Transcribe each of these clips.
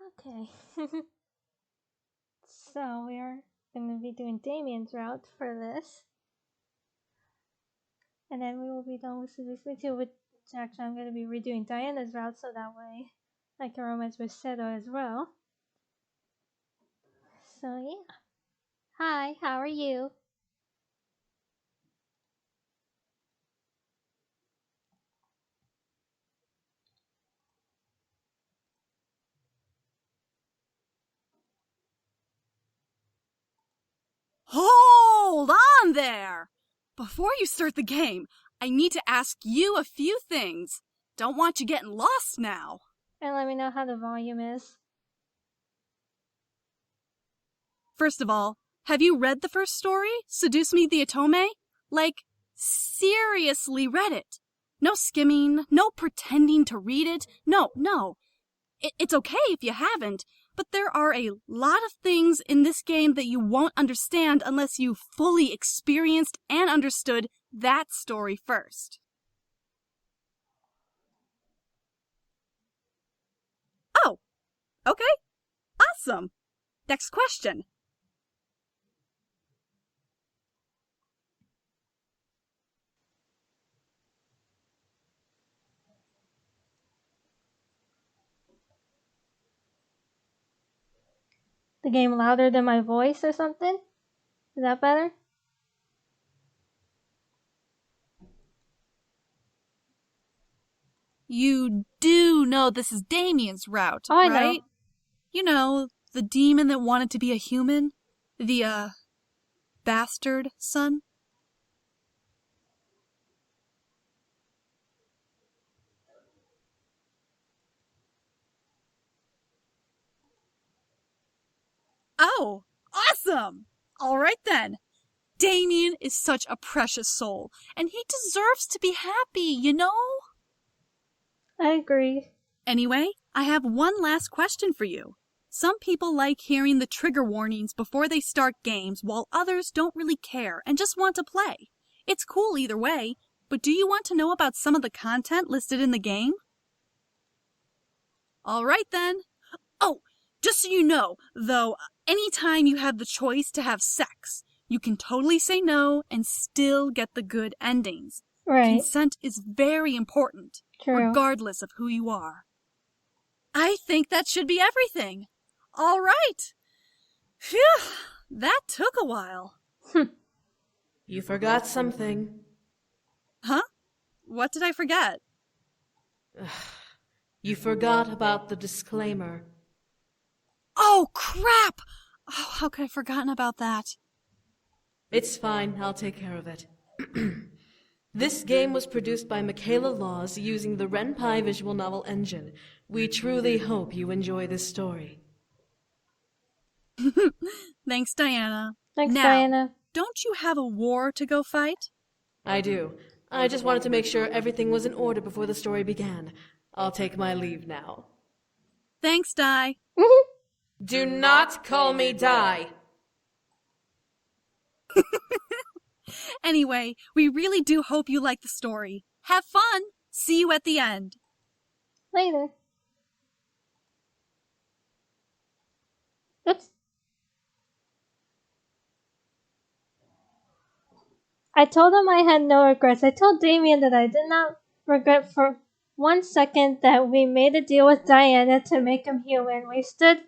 Okay. So we are going to be doing Damien's route for this. And then we will be done with Seduce Me too, which actually I'm going to be redoing Diana's route so that way I can romance with Seto as well. So yeah. Hi, how are you? Hold on there! Before you start the game, I need to ask you a few things. Don't want you getting lost now. And let me know how the volume is. First of all, have you read the first story, Seduce Me the Otome? Like, seriously read it. No skimming, no pretending to read it. No. It's okay if you haven't, but there are a lot of things in this game that you won't understand unless you fully experienced and understood that story first. Oh, okay. Awesome. Next question. The game louder than my voice or something? Is that better? You do know this is Damien's route, Oh, I right? know. You know, the demon that wanted to be a human? The, bastard son? Oh, awesome! All right then. Damien is such a precious soul, and he deserves to be happy, you know? I agree. Anyway, I have one last question for you. Some people like hearing the trigger warnings before they start games, while others don't really care and just want to play. It's cool either way, but do you want to know about some of the content listed in the game? All right then. Oh, just so you know, though, anytime you have the choice to have sex, you can totally say no and still get the good endings. Right. Consent is very important, True. regardless of who you are. I think that should be everything. All right. Phew, that took a while. You forgot something. Huh? What did I forget? You forgot about the disclaimer. Oh, crap! Oh, how could I have forgotten about that? It's fine, I'll take care of it. This game was produced by Michaela Laws using the Ren'Py visual novel engine. We truly hope you enjoy this story. Thanks, Diana. Thanks, now, Diana. Don't you have a war to go fight? I do. I just wanted to make sure everything was in order before the story began. I'll take my leave now. Thanks, Di. Do not call me Di! Anyway, we really do hope you like the story. Have fun! See you at the end. Later. Oops. I told him I had no regrets. I told Damien that I did not regret for 1 second that we made a deal with Diana to make him human. We stood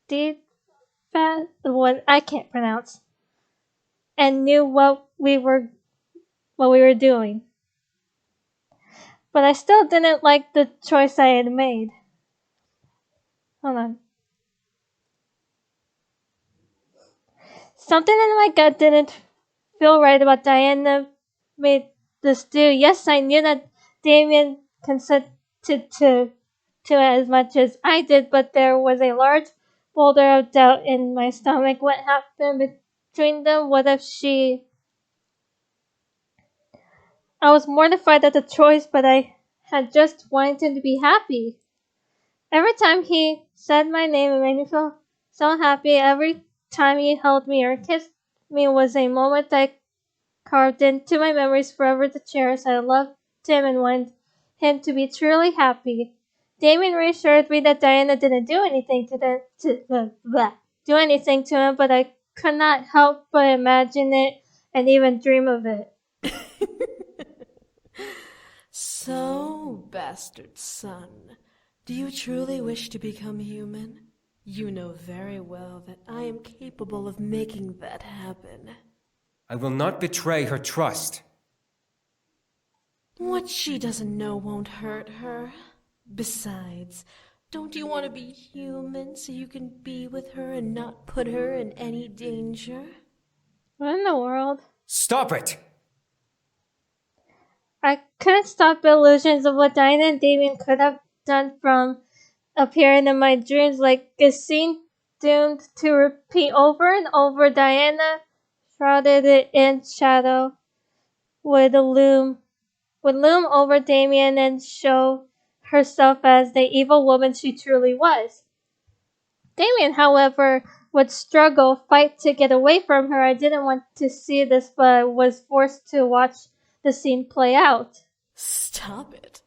steadfast, what I can't pronounce, and knew what we were doing. But I still didn't like the choice I had made. Hold on. Something in my gut didn't feel right about Diana made this deal. Yes, I knew that Damien consented to it as much as I did, but there was a large boulder of doubt in my stomach. What happened between them? What if she... I was mortified at the choice, but I had just wanted him to be happy. Every time he said my name, it made me feel so happy. Every time he held me or kissed me was a moment I carved into my memories forever to cherish. I loved him and wanted him to be truly happy. Damien reassured me that Diana didn't do anything do anything to him, but I could not help but imagine it and even dream of it. So, bastard son, do you truly wish to become human? You know very well that I am capable of making that happen. I will not betray her trust. What she doesn't know won't hurt her. Besides, don't you want to be human so you can be with her and not put her in any danger? What in the world? Stop it! I couldn't stop the illusions of what Diana and Damien could have done from appearing in my dreams, like a scene doomed to repeat over and over. Diana, shrouded in shadow, would loom over Damien and show herself as the evil woman she truly was. Damien, however, would fight to get away from her. I didn't want to see this, but was forced to watch the scene play out. Stop it.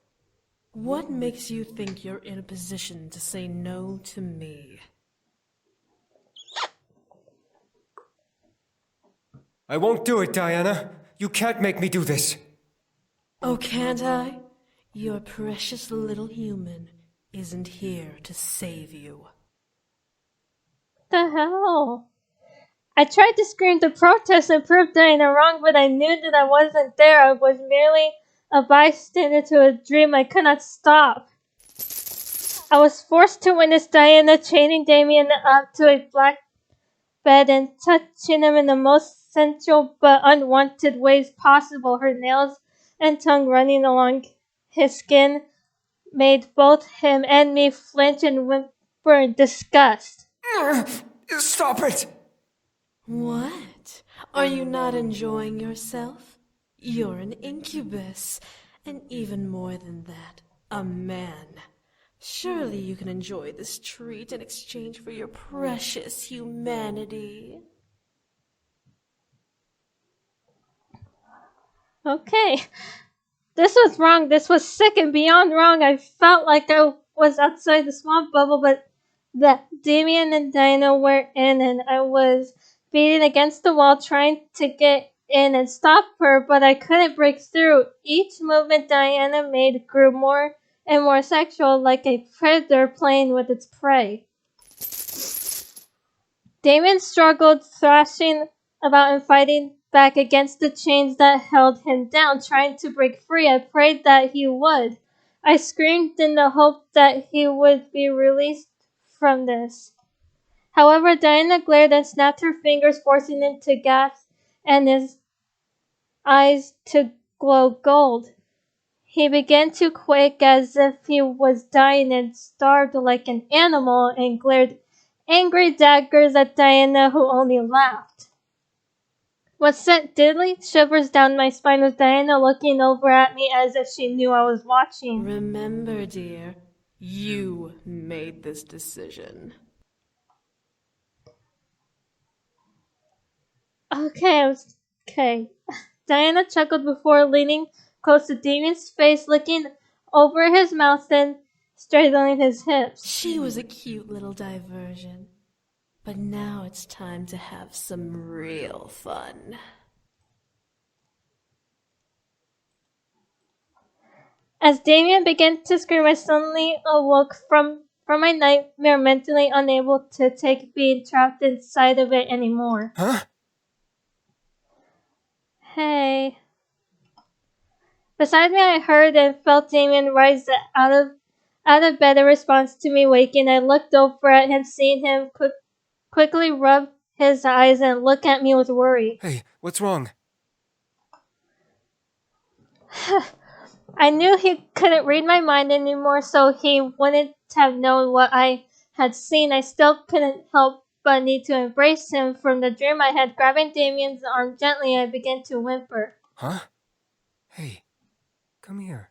What makes you think you're in a position to say no to me? I won't do it, Diana. You can't make me do this. Oh, can't I? Your precious little human isn't here to save you. The hell? I tried to scream to protest and prove Diana wrong, but I knew that I wasn't there. I was merely a bystander to a dream I could not stop. I was forced to witness Diana chaining Damien up to a black bed and touching him in the most sensual but unwanted ways possible. Her nails and tongue running along his skin made both him and me flinch and whimper in disgust. Stop it! What? Are you not enjoying yourself? You're an incubus, and even more than that, a man. Surely you can enjoy this treat in exchange for your precious humanity. Okay. This was wrong. This was sick and beyond wrong. I felt like I was outside the swamp bubble, but that Damien and Diana were in, and I was beating against the wall trying to get in and stop her, but I couldn't break through. Each movement Diana made grew more and more sexual, like a predator playing with its prey. Damien struggled, thrashing about and fighting back against the chains that held him down, trying to break free. I prayed that he would. I screamed in the hope that he would be released from this. However, Diana glared and snapped her fingers, forcing him to gasp and his eyes to glow gold. He began to quake as if he was dying and starved like an animal and glared angry daggers at Diana, who only laughed. What sent diddly shivers down my spine was Diana looking over at me as if she knew I was watching. Remember, dear, you made this decision. Okay. Diana chuckled before leaning close to Damien's face, looking over his mouth and straddling his hips. She was a cute little diversion. But now it's time to have some real fun. As Damien began to scream, I suddenly awoke from my nightmare, mentally unable to take being trapped inside of it anymore. Huh? Hey. Beside me, I heard and felt Damien rise out of bed in response to me waking. I looked over at him, seeing him quickly rub his eyes and look at me with worry. Hey, what's wrong? I knew he couldn't read my mind anymore, so he wouldn't have known what I had seen. I still couldn't help but need to embrace him from the dream I had. Grabbing Damien's arm gently, I began to whimper. Huh? Hey, come here.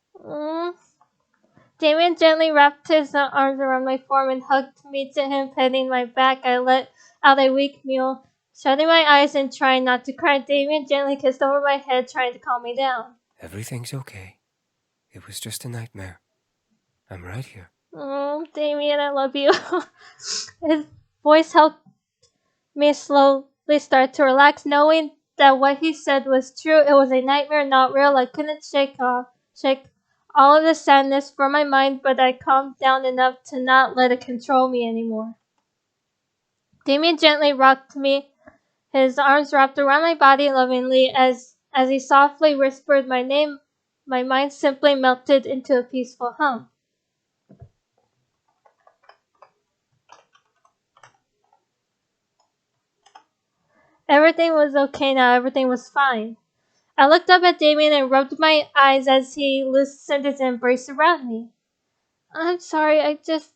Damien gently wrapped his arms around my form and hugged me to him, petting my back. I let out a weak mew, shutting my eyes and trying not to cry. Damien gently kissed over my head, trying to calm me down. Everything's okay. It was just a nightmare. I'm right here. Oh, Damien, I love you. His voice helped me slowly start to relax, knowing that what he said was true. It was a nightmare, not real. I couldn't shake all of the sadness from my mind, but I calmed down enough to not let it control me anymore. Damien gently rocked me, his arms wrapped around my body lovingly. As he softly whispered my name, my mind simply melted into a peaceful hum. Everything was okay now, everything was fine. I looked up at Damien and rubbed my eyes as he loosened his embrace around me. I'm sorry, I just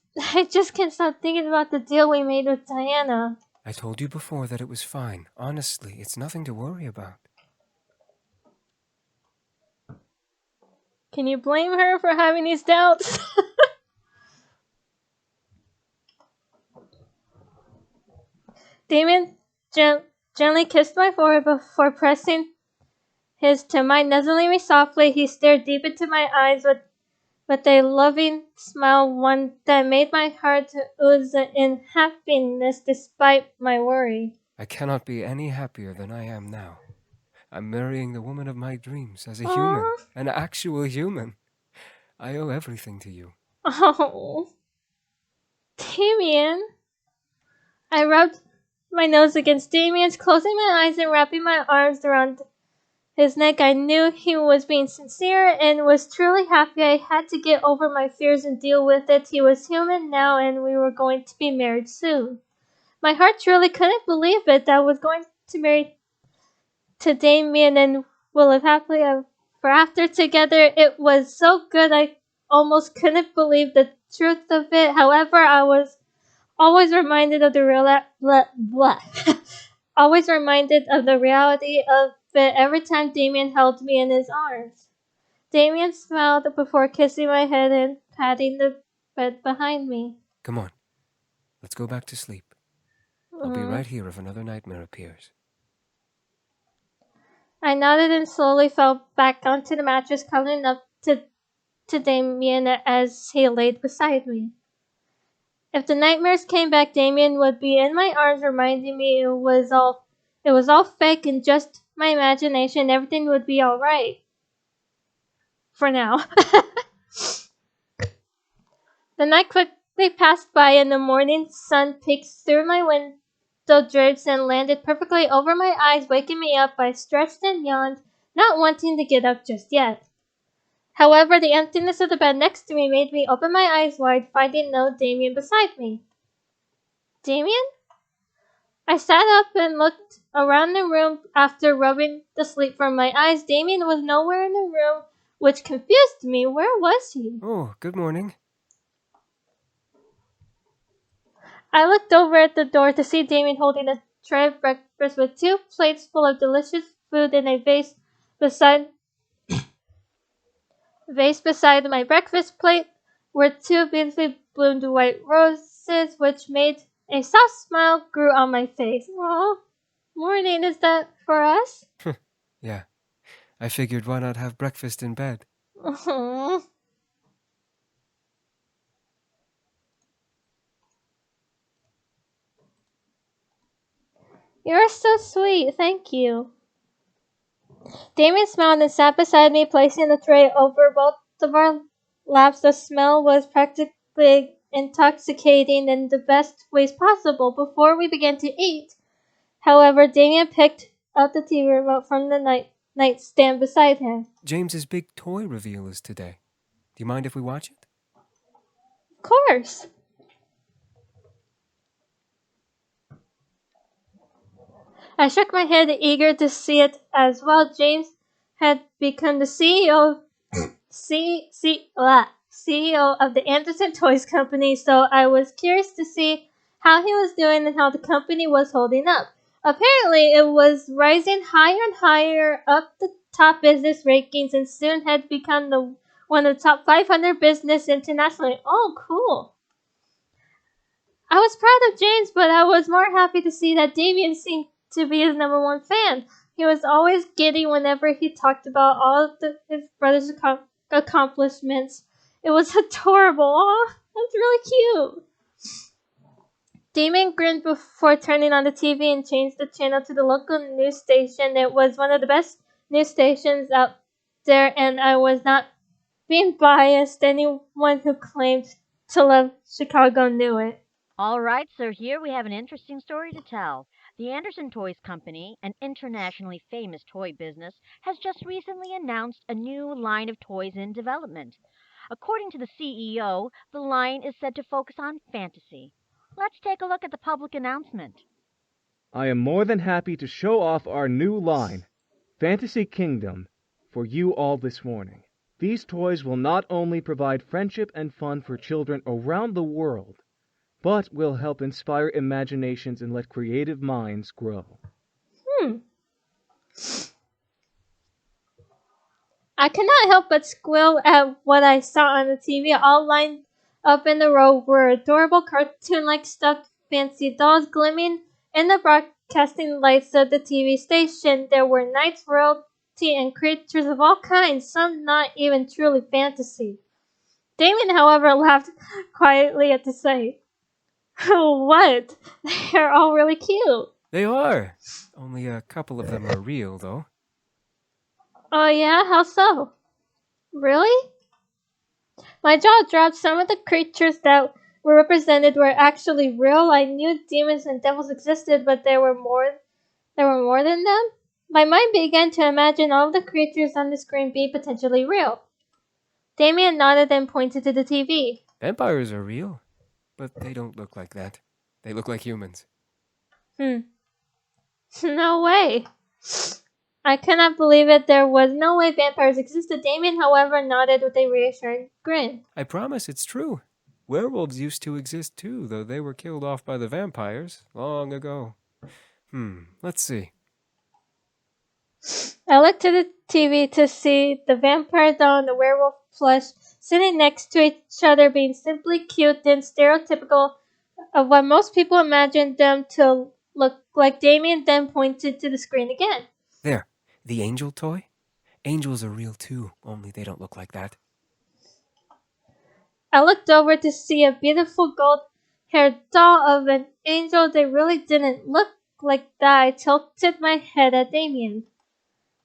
can't stop thinking about the deal we made with Diana. I told you before that it was fine. Honestly, it's nothing to worry about. Can you blame her for having these doubts? Damien gently kissed my forehead before pressing his to mine, nuzzling me softly. He stared deep into my eyes with a loving smile, one that made my heart ooze in happiness despite my worry. I cannot be any happier than I am now. I'm marrying the woman of my dreams as a Aww. human, an actual human. I owe everything to you. Oh, Damien. I rubbed my nose against Damien's, closing my eyes and wrapping my arms around his neck. I knew he was being sincere and was truly happy. I had to get over my fears and deal with it. He was human now, and we were going to be married soon. My heart truly couldn't believe it, that I was going to marry to Damien and will live happily ever after together. It was so good I almost couldn't believe the truth of it. However, I was always reminded of the always reminded of the reality of it every time Damien held me in his arms. Damien smiled before kissing my head and patting the bed behind me. Come on, let's go back to sleep. I'll be right here if another nightmare appears. I nodded and slowly fell back onto the mattress, cuddling up to Damien as he laid beside me. If the nightmares came back, Damien would be in my arms, reminding me it was all fake and just my imagination. Everything would be all right. For now. The night quickly passed by, and the morning sun peeked through my window drapes and landed perfectly over my eyes, waking me up. I stretched and yawned, not wanting to get up just yet. However, the emptiness of the bed next to me made me open my eyes wide, finding no Damien beside me. Damien? I sat up and looked around the room after rubbing the sleep from my eyes. Damien was nowhere in the room, which confused me. Where was he? Oh, good morning. I looked over at the door to see Damien holding a tray of breakfast with 2 plates full of delicious food and a vase beside my breakfast plate were 2 beautifully bloomed white roses, which made a soft smile grew on my face. Aw, morning, is that for us? Yeah, I figured why not have breakfast in bed? Aww. You're so sweet, thank you. Damien smiled and sat beside me, placing the tray over both of our laps. The smell was practically intoxicating in the best ways possible. Before we began to eat, however, Damien picked up the TV remote from the nightstand beside him. James's big toy reveal is today. Do you mind if we watch it? Of course. I shook my head, eager to see it as well. James had become the CEO of the Anderson Toys Company, so I was curious to see how he was doing and how the company was holding up. Apparently, it was rising higher and higher up the top business rankings and soon had become one of the top 500 business internationally. Oh, cool. I was proud of James, but I was more happy to see that Damien seemed to be his #1 fan. He was always giddy whenever he talked about all of his brother's accomplishments. It was adorable. Aww. That's really cute. Damien grinned before turning on the TV and changed the channel to the local news station. It was one of the best news stations out there, and I was not being biased. Anyone who claimed to love Chicago knew it. All right, so here we have an interesting story to tell. The Anderson Toys Company, an internationally famous toy business, has just recently announced a new line of toys in development. According to the CEO, the line is said to focus on fantasy. Let's take a look at the public announcement. I am more than happy to show off our new line, Fantasy Kingdom, for you all this morning. These toys will not only provide friendship and fun for children around the world, but will help inspire imaginations and let creative minds grow. I could not help but squeal at what I saw on the TV. All lined up in a row were adorable cartoon-like stuffed fancy dolls gleaming in the broadcasting lights of the TV station. There were knights, royalty, and creatures of all kinds, some not even truly fantasy. Damien, however, laughed quietly at the sight. What? They're all really cute. They are. Only a couple of them are real, though. Oh yeah? How so? Really? My jaw dropped. Some of the creatures that were represented were actually real. I knew demons and devils existed, but there were more than them. My mind began to imagine all of the creatures on the screen being potentially real. Damien nodded and pointed to the TV. Vampires are real, but they don't look like that. They look like humans. No way. I cannot believe it. There was no way vampires existed. Damien, however, nodded with a reassuring grin. I promise it's true. Werewolves used to exist too, though they were killed off by the vampires long ago. Let's see. I looked to the TV to see the vampire doll and the werewolf plush sitting next to each other, being simply cute and stereotypical of what most people imagined them to look like. Damien then pointed to the screen again. There, the angel toy? Angels are real too, only they don't look like that. I looked over to see a beautiful gold-haired doll of an angel. They really didn't look like that. I tilted my head at Damien.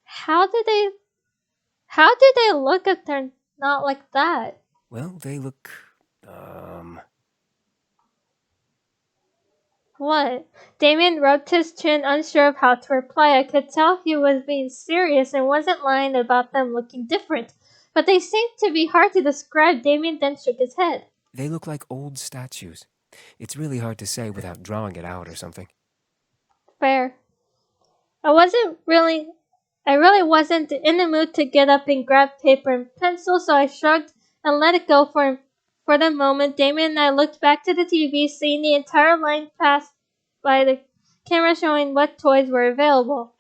How did they look if they're not like that? Well, they look, What? Damien rubbed his chin, unsure of how to reply. I could tell he was being serious and wasn't lying about them looking different. But they seemed to be hard to describe. Damien then shook his head. They look like old statues. It's really hard to say without drawing it out or something. Fair. I really wasn't in the mood to get up and grab paper and pencil, so I shrugged and let it go for the moment. Damien and I looked back to the TV, seeing the entire line pass by the camera showing what toys were available.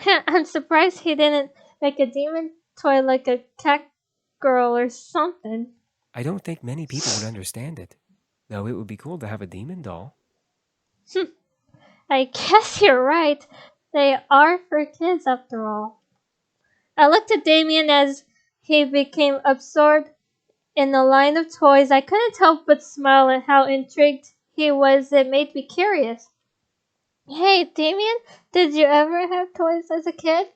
I'm surprised he didn't make a demon toy like a cat girl or something. I don't think many people would understand it, though it would be cool to have a demon doll. I guess you're right. They are for kids after all. I looked at Damien as he became absorbed in the line of toys. I couldn't help but smile at how intrigued he was. It made me curious. Hey, Damien, did you ever have toys as a kid?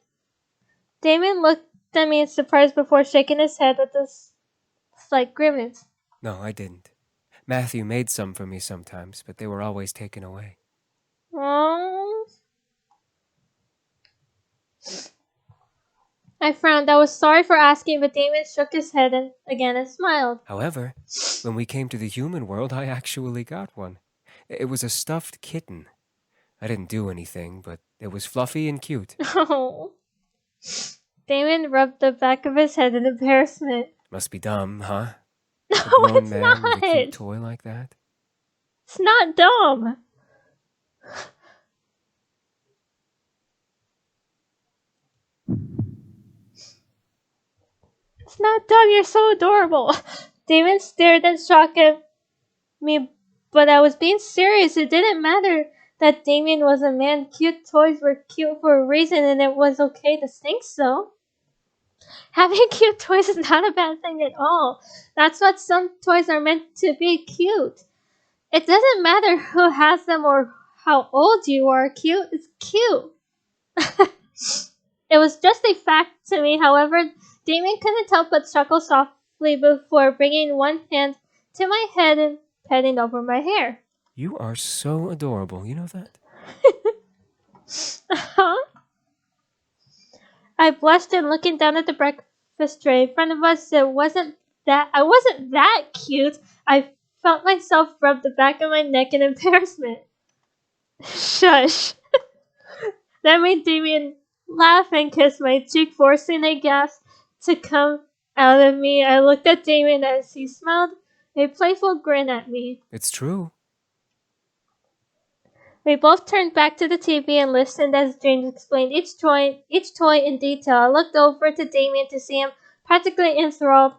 Damien looked at me in surprise before shaking his head with a slight grimace. No, I didn't. Matthew made some for me sometimes, but they were always taken away. Oh. I frowned. I was sorry for asking, but Damien shook his head and smiled. However, when we came to the human world, I actually got one. It was a stuffed kitten. I didn't do anything, but it was fluffy and cute. Oh. Damien rubbed the back of his head in embarrassment. Must be dumb, huh? No, A grown it's man not. with a cute toy like that? It's not dumb. It's not dumb. You're so adorable. Damien stared in shock at me, but I was being serious. It didn't matter that Damien was a man. Cute toys were cute for a reason, and it was okay to think so. Having cute toys is not a bad thing at all. That's what some toys are meant to be, cute. It doesn't matter who has them or how old you are, cute is cute. It was just a fact to me, however, Damien couldn't help but chuckle softly before bringing one hand to my head and petting over my hair. You are so adorable, you know that? Huh? I blushed and looking down at the breakfast tray in front of us, I wasn't that cute. I felt myself rub the back of my neck in embarrassment. Shush. That made Damien laugh and kiss my cheek, forcing a gasp to come out of me. I looked at Damien as he smiled a playful grin at me. It's true. We both turned back to the TV and listened as James explained each toy in detail. I looked over to Damien to see him practically enthralled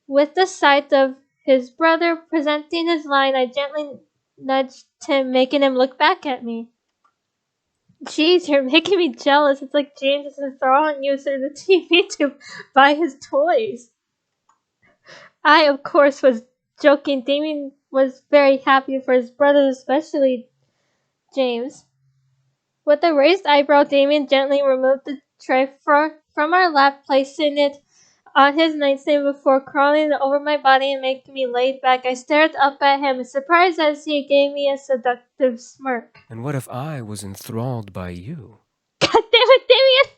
with the sight of his brother presenting his line. I gently nudged him, making him look back at me. Jeez, you're making me jealous. It's like James is enthralling you through the TV to buy his toys. I, of course, was joking. Damien was very happy for his brother, especially James. With a raised eyebrow, Damien gently removed the tray from our lap, placing it on his nightstand before crawling over my body and making me lay back. I stared up at him, surprised as he gave me a seductive smirk. And what if I was enthralled by you? God damn it, Damien!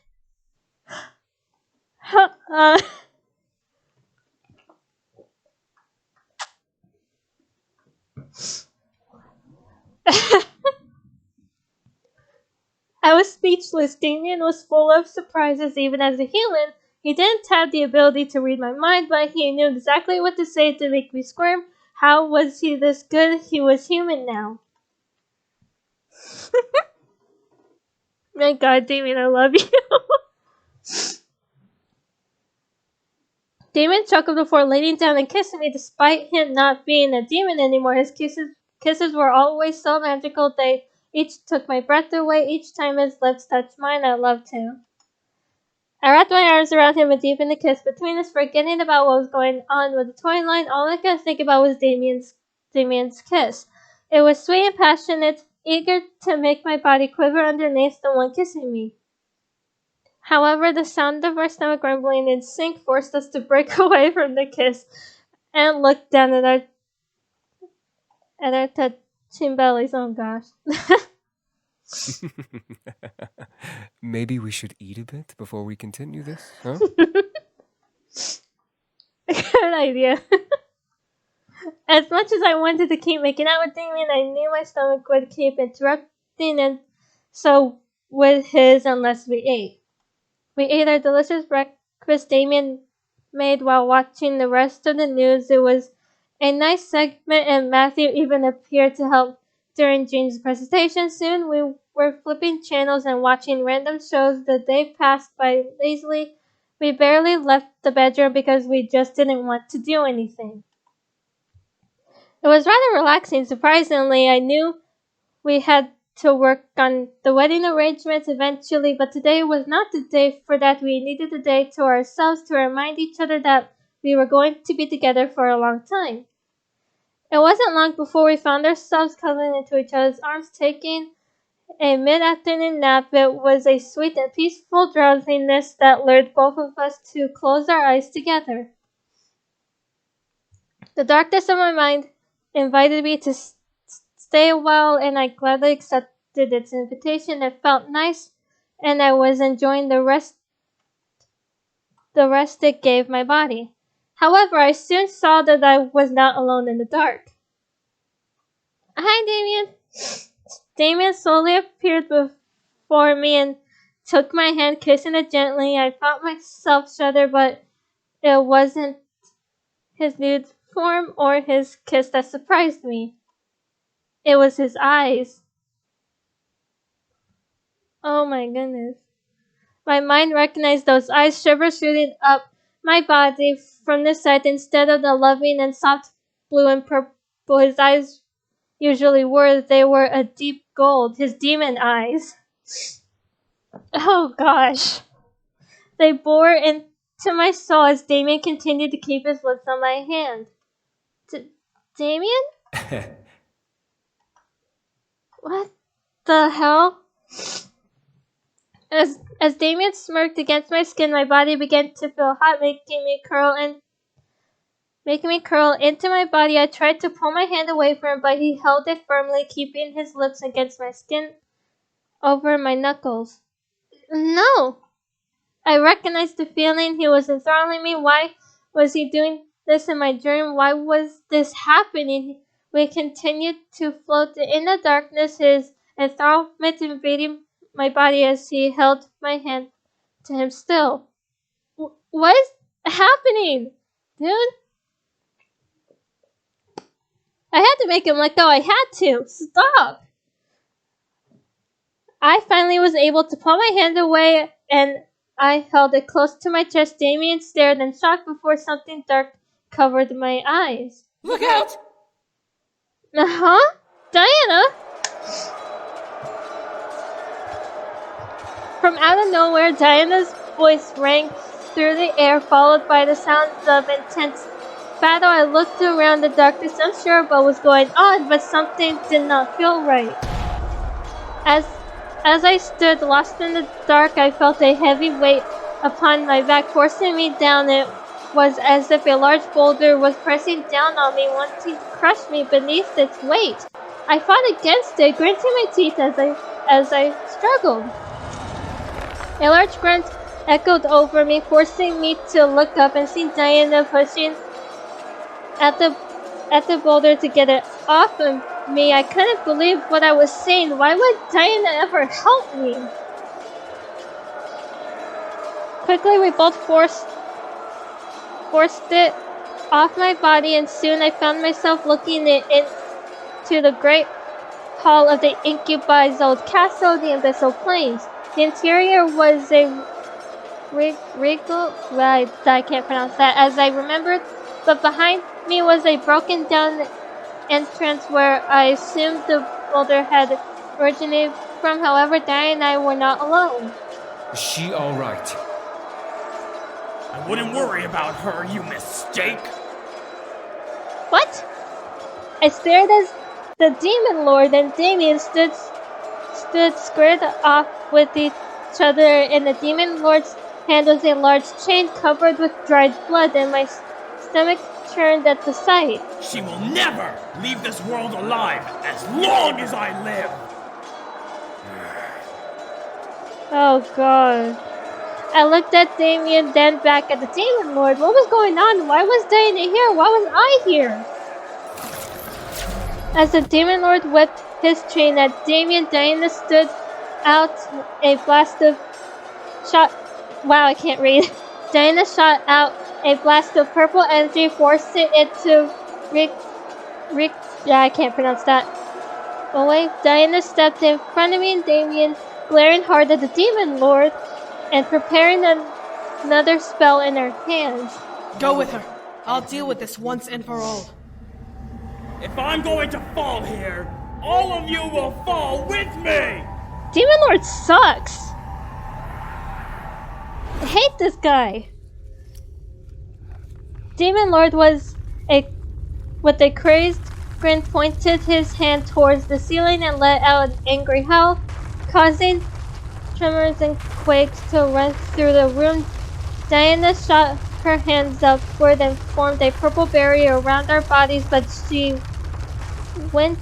I was speechless. Damien was full of surprises. Even as a human, he didn't have the ability to read my mind, but he knew exactly what to say to make me squirm. How was he this good? He was human now. My God, Damien, I love you. Damien chuckled before laying down and kissing me. Despite him not being a demon anymore, his kisses were always so magical. They each took my breath away. Each time his lips touched mine, I loved him. I wrapped my arms around him and deepened the kiss between us, forgetting about what was going on with the toy line. All I could think about was Damien's kiss. It was sweet and passionate, eager to make my body quiver underneath the one kissing me. However, the sound of our stomach rumbling in sync forced us to break away from the kiss and look down at our touching bellies. Oh gosh. Maybe we should eat a bit before we continue this, huh? Good idea. As much as I wanted to keep making out with Damien, I knew my stomach would keep interrupting, and so would his unless we ate. We ate our delicious breakfast Damien made while watching the rest of the news. It was a nice segment, and Matthew even appeared to help during James' presentation. Soon we were flipping channels and watching random shows. The day passed by lazily. We barely left the bedroom because we just didn't want to do anything. It was rather relaxing. Surprisingly, I knew we had to work on the wedding arrangements eventually, but today was not the day for that. We needed a day to ourselves to remind each other that we were going to be together for a long time. It wasn't long before we found ourselves cuddling into each other's arms, taking a mid-afternoon nap. It was a sweet and peaceful drowsiness that lured both of us to close our eyes together. The darkness of my mind invited me to stay a while, and I gladly accepted its invitation. It felt nice, and I was enjoying the rest it gave my body. However, I soon saw that I was not alone in the dark. Hi, Damien. Damien slowly appeared before me and took my hand, kissing it gently. I felt myself shudder, but it wasn't his nude form or his kiss that surprised me. It was his eyes. Oh my goodness. My mind recognized those eyes, shivers shooting up my body from the sight. Instead of the loving and soft blue and purple his eyes usually were, they were a deep gold, his demon eyes. Oh gosh. They bore to my soul as Damien continued to keep his lips on my hand. Damien? What the hell? As Damien smirked against my skin, my body began to feel hot, making me curl into my body. I tried to pull my hand away from him, but he held it firmly, keeping his lips against my skin over my knuckles. No! I recognized the feeling. He was enthralling me. Why was he doing this in my dream? Why was this happening? We continued to float in the darkness, his enthrallment invading my body as he held my hand to him still. What is happening? Dude? I had to make him let go. I had to. Stop! I finally was able to pull my hand away, and I held it close to my chest. Damien stared in shock before something dark covered my eyes. Look out! Uh-huh? Diana? From out of nowhere, Diana's voice rang through the air, followed by the sounds of intense battle. I looked around the darkness, unsure of what was going on, but something did not feel right. As I stood lost in the dark, I felt a heavy weight upon my back, forcing me down. It was as if a large boulder was pressing down on me, wanting to crush me beneath its weight. I fought against it, gritting my teeth as I struggled. A large grunt echoed over me, forcing me to look up and see Diana pushing at the boulder to get it off of me. I couldn't believe what I was saying. Why would Diana ever help me? Quickly, we both forced it off my body, and soon I found myself looking into the great hall of the Incubi's old castle, the Abyssal Plains. The interior was a regal, I can't pronounce that, as I remembered, but behind me was a broken down entrance where I assumed the boulder had originated from. However, Diane and I were not alone. Is she alright? I wouldn't worry about her, you mistake! What? I stared as the Demon Lord and Damien stood squared off with each other. In the Demon Lord's hand was a large chain covered with dried blood, and my stomach churned at the sight. She will never leave this world alive as long as I live! Oh god. I looked at Damien, then back at the Demon Lord. What was going on? Why was Diana here? Why was I here? As the Demon Lord whipped his chain at Damien, Diana stood out a blast of shot. Wow, I can't read. Diana shot out a blast of purple energy, forcing it to I can't pronounce that. Away, Diana stepped in front of me and Damien, glaring hard at the Demon Lord and preparing another spell in her hands. Go with her. I'll deal with this once and for all. If I'm going to fall here, all of you will fall with me! Demon Lord sucks! I hate this guy. Demon Lord with a crazed grin, pointed his hand towards the ceiling and let out an angry howl, causing tremors and quakes to run through the room. Diana shot her hands upward and formed a purple barrier around our bodies, but she went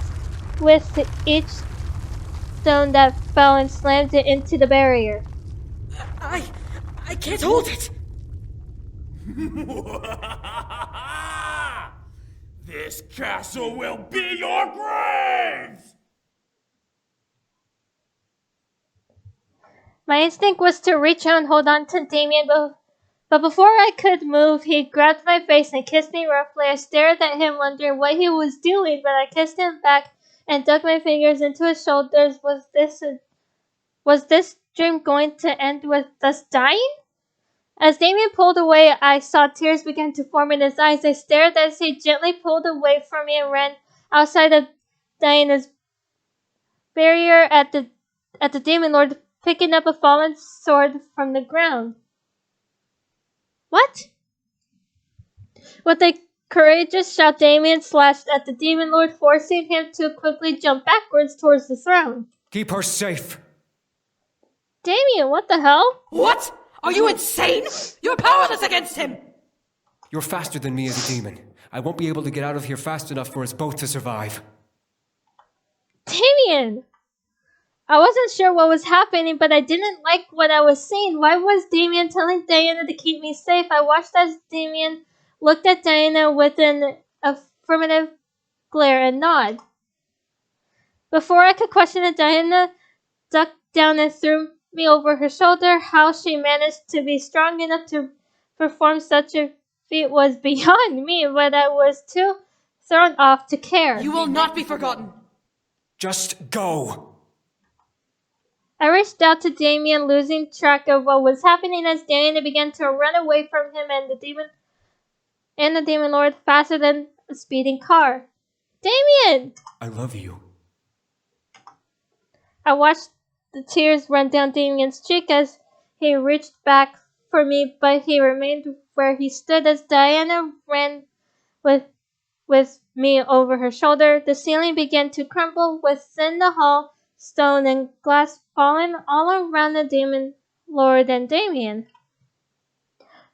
with each stone that fell and slammed it into the barrier. I can't hold it! This castle will be your grave! My instinct was to reach out and hold on to Damien, but before I could move, he grabbed my face and kissed me roughly. I stared at him, wondering what he was doing, but I kissed him back and dug my fingers into his shoulders. Was this dream going to end with us dying? As Damien pulled away, I saw tears begin to form in his eyes. I stared as he gently pulled away from me and ran outside of Diana's barrier at the Demon Lord, picking up a fallen sword from the ground. What? With a courageous shout, Damien slashed at the demon lord, forcing him to quickly jump backwards towards the throne. Keep her safe. Damien, what the hell? What? Are you insane? You're powerless against him! You're faster than me as a demon. I won't be able to get out of here fast enough for us both to survive. Damien! I wasn't sure what was happening, but I didn't like what I was seeing. Why was Damien telling Diana to keep me safe? I watched as Damien looked at Diana with an affirmative glare and nod. Before I could question it, Diana ducked down and threw me over her shoulder. How she managed to be strong enough to perform such a feat was beyond me, but I was too thrown off to care. You will not be forgotten. Just go. I reached out to Damien, losing track of what was happening as Diana began to run away from him and the demon lord faster than a speeding car. Damien! I love you. I watched the tears run down Damien's cheek as he reached back for me, but he remained where he stood as Diana ran with me over her shoulder. The ceiling began to crumble within the hall, stone and glass falling all around the demon lord and Damien.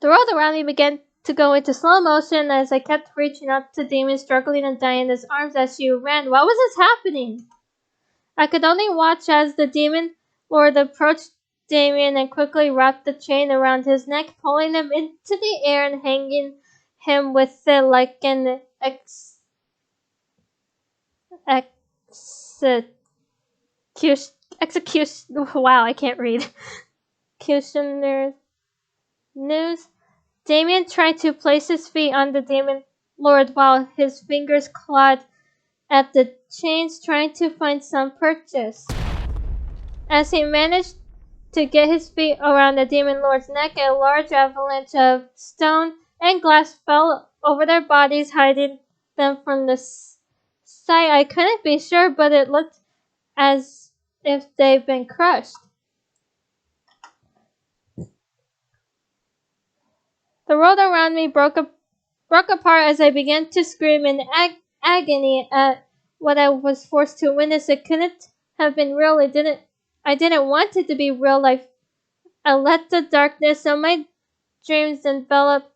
The world around me began to go into slow motion as I kept reaching out to Damien, struggling in Diana's arms as she ran. What was this happening? I could only watch as the demon lord approached Damien and quickly wrapped the chain around his neck, pulling him into the air and hanging him with it like an execution. Wow, I can't read. Executioner's news. Damien tried to place his feet on the demon lord while his fingers clawed at the chains, trying to find some purchase. As he managed to get his feet around the demon lord's neck, a large avalanche of stone and glass fell over their bodies, hiding them from the sight. I couldn't be sure, but it looked as if they'd been crushed. The world around me broke apart as I began to scream in agony at what I was forced to witness. It couldn't have been real. I didn't want it to be real. I let the darkness of my dreams envelop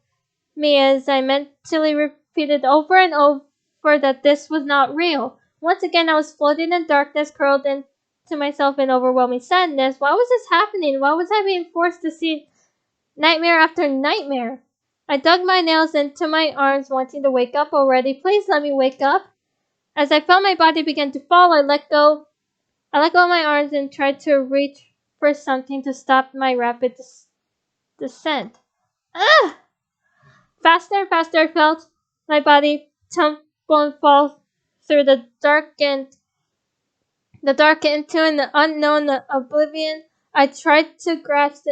me as I mentally repeated over and over that this was not real. Once again, I was floating in darkness, curled into myself in overwhelming sadness. Why was this happening? Why was I being forced to see nightmare after nightmare? I dug my nails into my arms, wanting to wake up already. Please let me wake up. As I felt my body begin to fall, I let go of my arms and tried to reach for something to stop my rapid descent. Ah! Faster and faster I felt my body tumble and fall through the dark into an unknown oblivion. I tried to grasp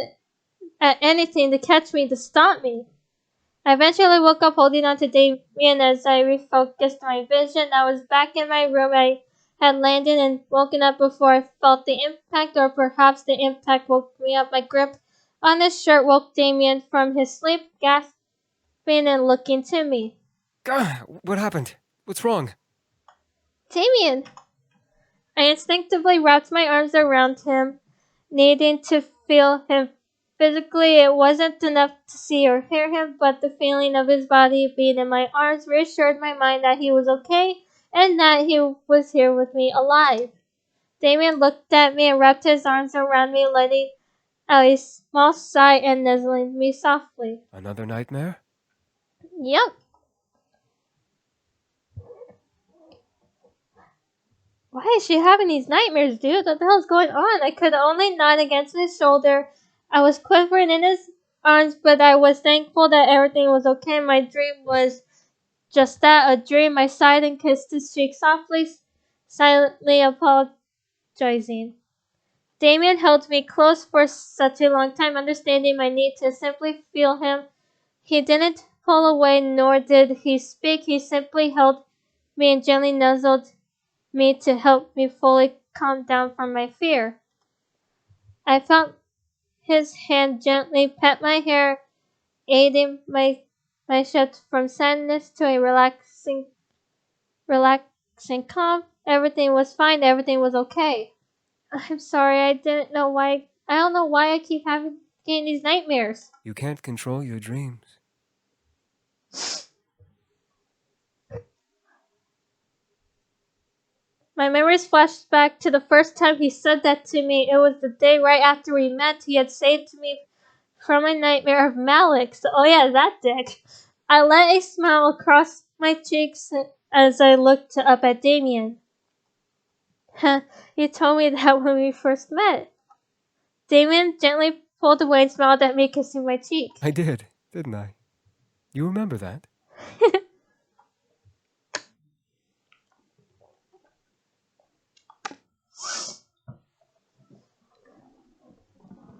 at anything to catch me, to stop me. I eventually woke up holding on to Damien as I refocused my vision. I was back in my room. I had landed and woken up before I felt the impact, or perhaps the impact woke me up. My grip on his shirt woke Damien from his sleep, gasping and looking to me. What happened? What's wrong? Damien! I instinctively wrapped my arms around him, needing to feel him physically. It wasn't enough to see or hear him, but the feeling of his body being in my arms reassured my mind that he was okay and that he was here with me, alive. Damien looked at me and wrapped his arms around me, letting out a small sigh and nuzzling me softly. Another nightmare? Yep. Why is she having these nightmares, dude? What the hell's going on? I could only nod against his shoulder. I was quivering in his arms, but I was thankful that everything was okay. My dream was just that, a dream. I sighed and kissed his cheek softly, silently apologizing. Damien held me close for such a long time, understanding my need to simply feel him. He didn't pull away, nor did he speak. He simply held me and gently nuzzled me to help me fully calm down from my fear. I felt his hand gently pet my hair aiding my shift from sadness to a relaxing calm. Everything was fine. Everything was okay. I'm sorry. I don't know why I keep getting these nightmares. You can't control your dreams. My memories flashed back to the first time he said that to me. It was the day right after we met. He had saved me from a nightmare of Malik. So, oh yeah, that dick. I let a smile across my cheeks as I looked up at Damien. You told me that when we first met. Damien gently pulled away and smiled at me, kissing my cheek. I did, didn't I? You remember that?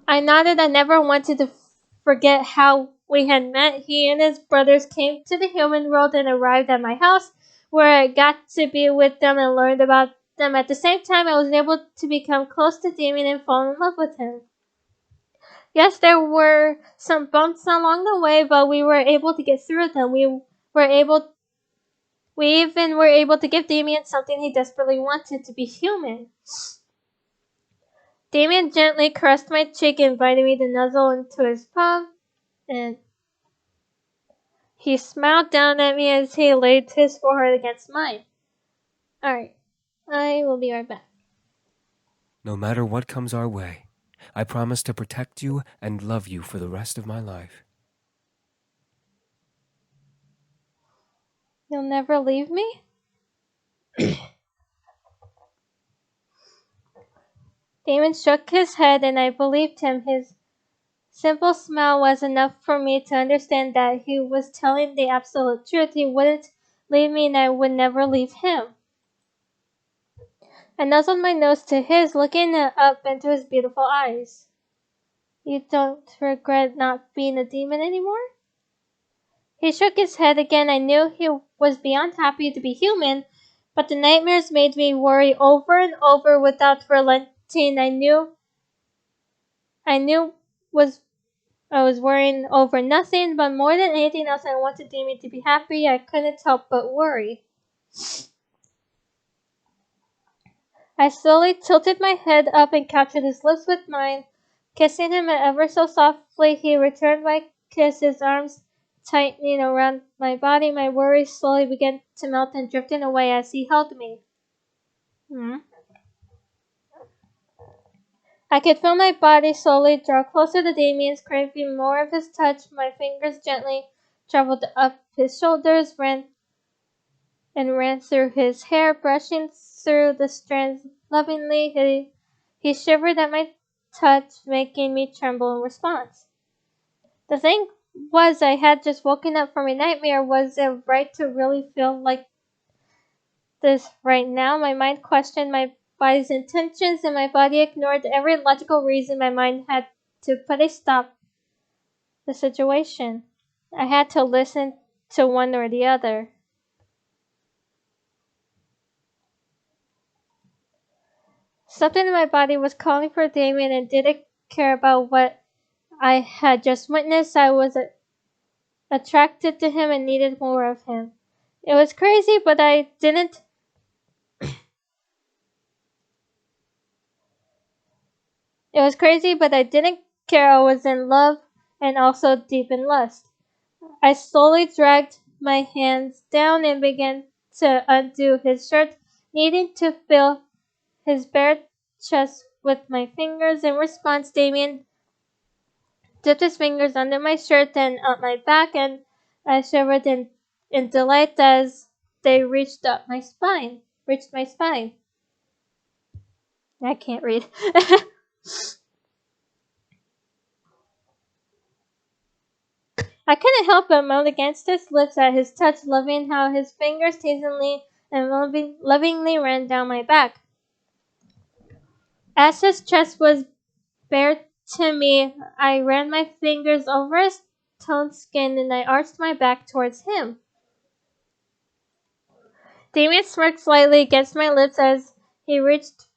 I nodded. I never wanted to forget how we had met. He and his brothers came to the human world and arrived at my house, where I got to be with them and learned about them. At the same time, I was able to become close to Damien and fall in love with him. Yes, there were some bumps along the way, but we were able to get through them. We even were able to give Damien something he desperately wanted, to be human. Damien gently caressed my cheek, inviting me to nuzzle into his palm, and he smiled down at me as he laid his forehead against mine. Alright, I will be right back. No matter what comes our way, I promise to protect you and love you for the rest of my life. You'll never leave me? Damon shook his head, and I believed him. His simple smile was enough for me to understand that he was telling the absolute truth. He wouldn't leave me, and I would never leave him. I nuzzled my nose to his, looking up into his beautiful eyes. You don't regret not being a demon anymore? He shook his head again. I knew he was beyond happy to be human, but the nightmares made me worry over and over without relenting. I was worrying over nothing, but more than anything else, I wanted Damien to be happy. I couldn't help but worry. I slowly tilted my head up and captured his lips with mine, kissing him ever so softly. He returned my kiss, his arms tightening around my body. My worries slowly began to melt and drifting away as he held me. I could feel my body slowly draw closer to Damien's, craving more of his touch. My fingers gently traveled up his shoulders, ran through his hair, brushing through the strands lovingly. He shivered at my touch, making me tremble in response. The thing was, I had just woken up from a nightmare. Was it right to really feel like this right now? My mind questioned my body's intentions, and my body ignored every logical reason. My mind had to put a stop to the situation. I had to listen to one or the other. Something in my body was calling for Damien and didn't care about what I had just witnessed. I was attracted to him and needed more of him. It was crazy, but I didn't care. I was in love and also deep in lust. I slowly dragged my hands down and began to undo his shirt, needing to feel his bare chest with my fingers. In response, Damien dipped his fingers under my shirt and up my back, and I shivered in delight as they reached my spine. I can't read. I couldn't help but moan against his lips at his touch, loving how his fingers teasingly and lovingly ran down my back. As his chest was bare to me, I ran my fingers over his toned skin and I arched my back towards him. Damien smirked slightly against my lips as he reached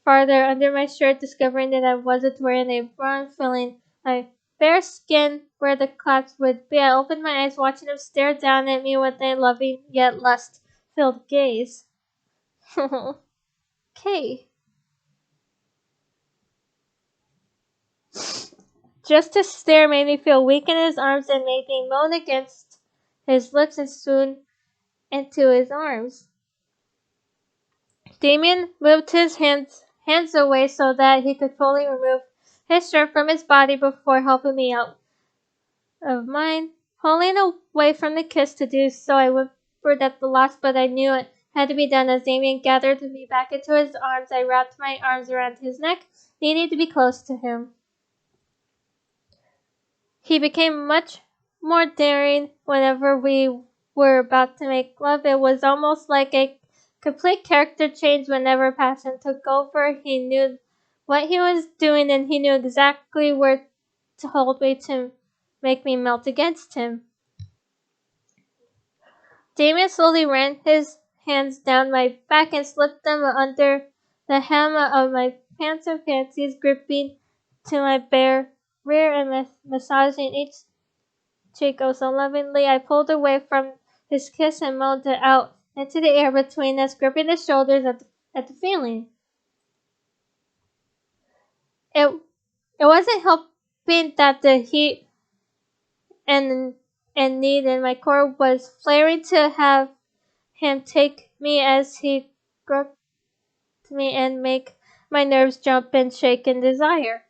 farther under my shirt, discovering that I wasn't wearing a bra, feeling my bare skin where the claps would be. I opened my eyes, watching him stare down at me with a loving yet lust-filled gaze. Okay. Just to stare made me feel weak in his arms and made me moan against his lips and swoon into his arms. Damien moved his hands away so that he could fully remove his shirt from his body before helping me out of mine. Pulling away from the kiss to do so, I whimpered at the loss, but I knew it had to be done. As Damien gathered me back into his arms, I wrapped my arms around his neck, needing to be close to him. He became much more daring whenever we were about to make love. It was almost like a complete character change whenever passion took over. He knew what he was doing, and he knew exactly where to hold me to make me melt against him. Damien slowly ran his hands down my back and slipped them under the hem of my pants and panties, gripping to my bare rear and massaging each cheek oh so lovingly. I pulled away from his kiss and moaned it out into the air between us, gripping his shoulders at the feeling. It wasn't helping that the heat and need in my core was flaring to have him take me as he groped me and make my nerves jump and shake in desire.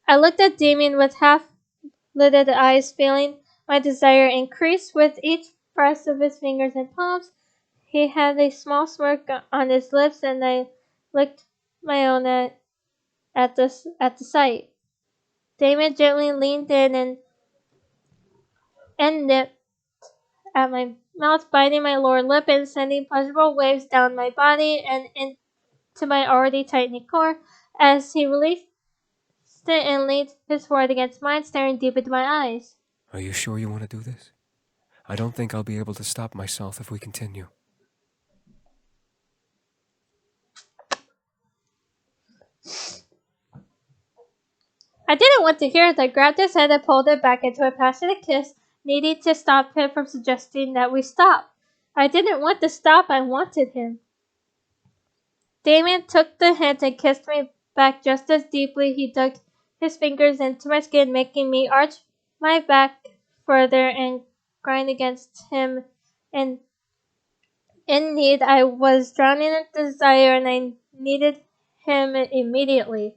I looked at Damien with half-lidded eyes, feeling my desire increase with each press of his fingers and palms. He had a small smirk on his lips, and I licked my own at the sight. Damien gently leaned in and nipped at my mouth, biting my lower lip and sending pleasurable waves down my body and into my already tightening core. As he released it and leaned his forehead against mine, staring deep into my eyes. Are you sure you want to do this? I don't think I'll be able to stop myself if we continue. I didn't want to hear it. I grabbed his head and pulled it back into a passionate kiss, needing to stop him from suggesting that we stop. I didn't want to stop. I wanted him. Damien took the hint and kissed me back just as deeply. He dug his fingers into my skin, making me arch my back further and grind against him. And in need, I was drowning in desire, and I needed him immediately.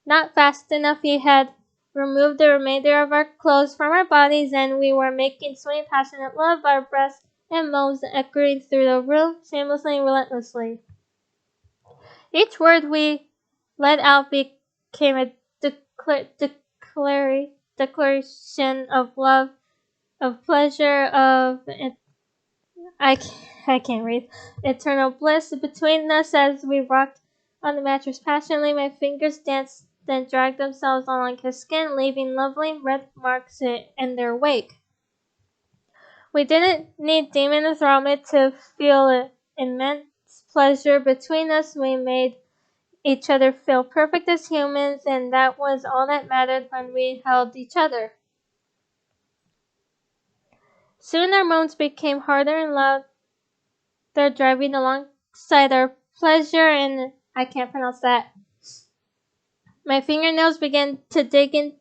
Not fast enough, he had removed the remainder of our clothes from our bodies, and we were making sweet, passionate love, our breaths and moans echoing through the room, shamelessly and relentlessly. Each word we let out became a declaration of love, of pleasure, of I can't read. Eternal bliss between us as we rocked on the mattress passionately. My fingers danced, then dragged themselves along his skin, leaving lovely red marks in their wake. We didn't need Damien to me to feel immense pleasure between us. We made each other feel perfect as humans, and that was all that mattered when we held each other. Soon our moans became harder and louder, driving alongside our pleasure, and I can't pronounce that. My fingernails began to dig into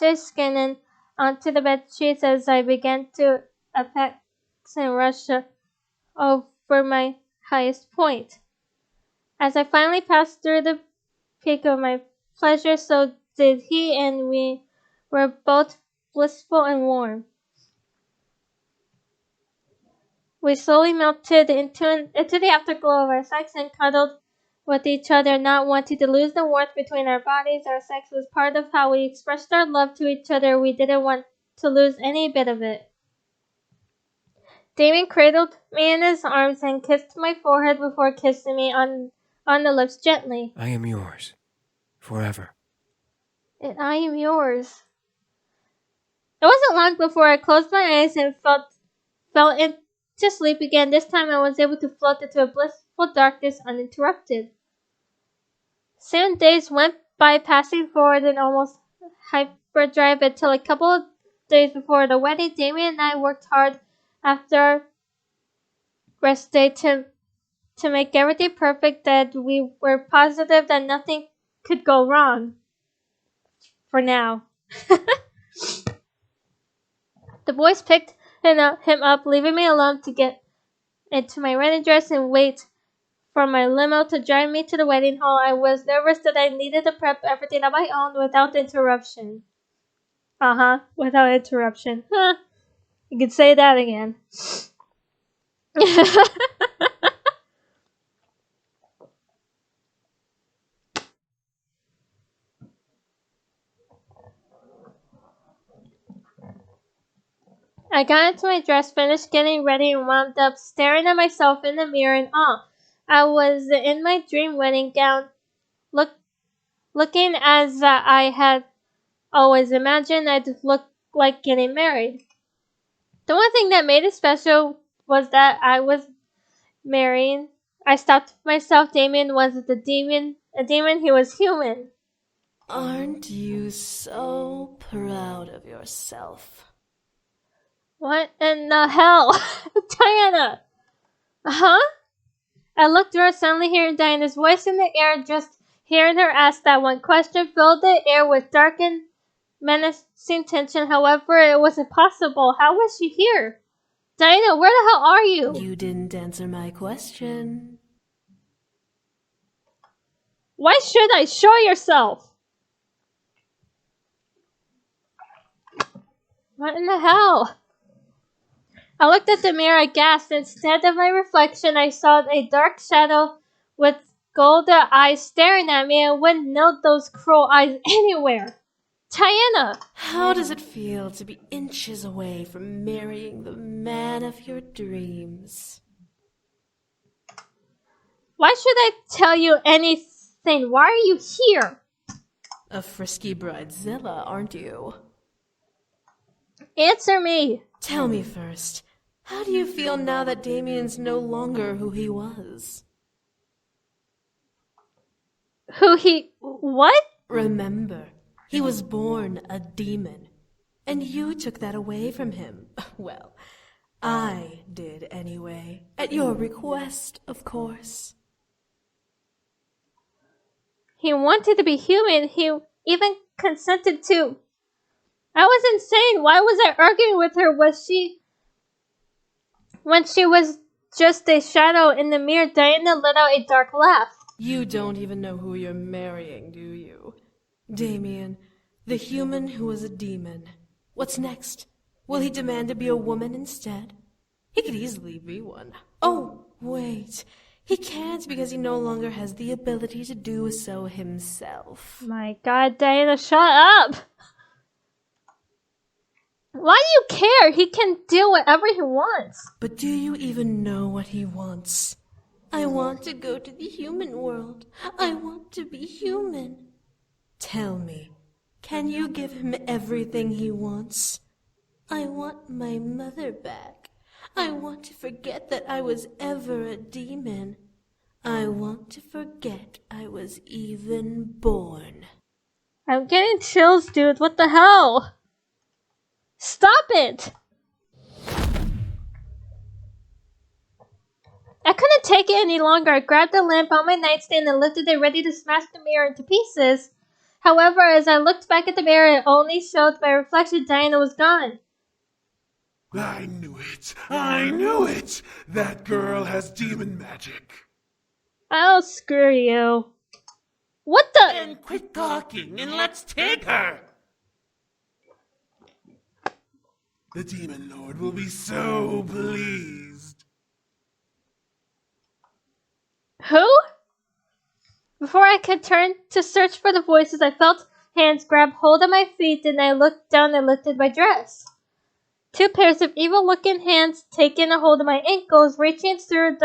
his skin and onto the bed sheets as I began to apex and rush over my highest point. As I finally passed through the peak of my pleasure, so did he, and we were both blissful and warm. We slowly melted into the afterglow of our sex and cuddled with each other, not wanting to lose the warmth between our bodies. Our sex was part of how we expressed our love to each other. We didn't want to lose any bit of it. Damien cradled me in his arms and kissed my forehead before kissing me on the lips gently. I am yours. Forever. And I am yours. It wasn't long before I closed my eyes and fell into sleep again. This time I was able to float into a blissful darkness uninterrupted. Soon days went bypassing forward and almost hyperdrive until a couple of days before the wedding, Damien and I worked hard after our rest day to make everything perfect, that we were positive that nothing could go wrong. For now. The boys picked him up, leaving me alone to get into my wedding dress and wait for my limo to drive me to the wedding hall. I was nervous that I needed to prep everything on my own without interruption. Without interruption. You could say that again. I got into my dress, finished getting ready, and wound up staring at myself in the mirror in awe. I was in my dream wedding gown, looking as I had always imagined I'd look like getting married. The one thing that made it special was that I was marrying. I stopped myself. Damien wasn't a demon. He was human. Aren't you so proud of yourself? What in the hell? Diana! I looked around, suddenly hearing Diana's voice in the air. Just hearing her ask that one question filled the air with dark and menacing tension. However, it was impossible. How was she here? Diana, where the hell are you? You didn't answer my question. Why should I? Show yourself! What in the hell? I looked at the mirror, aghast. Instead of my reflection, I saw a dark shadow with golden eyes staring at me. I wouldn't know those cruel eyes anywhere. Diana! How does it feel to be inches away from marrying the man of your dreams? Why should I tell you anything? Why are you here? A frisky bridezilla, aren't you? Answer me. Tell me first, how do you feel now that Damien's no longer who he was? What? Remember, he was born a demon, and you took that away from him. Well, I did anyway, at your request, of course. He wanted to be human. He even consented to. I was insane. Why was I arguing with her? When she was just a shadow in the mirror? Diana let out a dark laugh. You don't even know who you're marrying, do you? Damien, the human who was a demon. What's next? Will he demand to be a woman instead? He could easily be one. Oh, wait. He can't because he no longer has the ability to do so himself. My God, Diana, shut up! Why do you care? He can do whatever he wants. But do you even know what he wants? I want to go to the human world. I want to be human. Tell me, can you give him everything he wants? I want my mother back. I want to forget that I was ever a demon. I want to forget I was even born. I'm getting chills, dude. What the hell? Stop it! I couldn't take it any longer. I grabbed the lamp on my nightstand and lifted it, ready to smash the mirror into pieces. However, as I looked back at the mirror, it only showed my reflection. Diana was gone. I knew it! I knew it! That girl has demon magic. Oh, screw you. What the? And quit talking and let's take her! The Demon Lord will be so pleased. Who? Before I could turn to search for the voices, I felt hands grab hold of my feet, and I looked down and lifted my dress. Two pairs of evil-looking hands taking a hold of my ankles, reaching through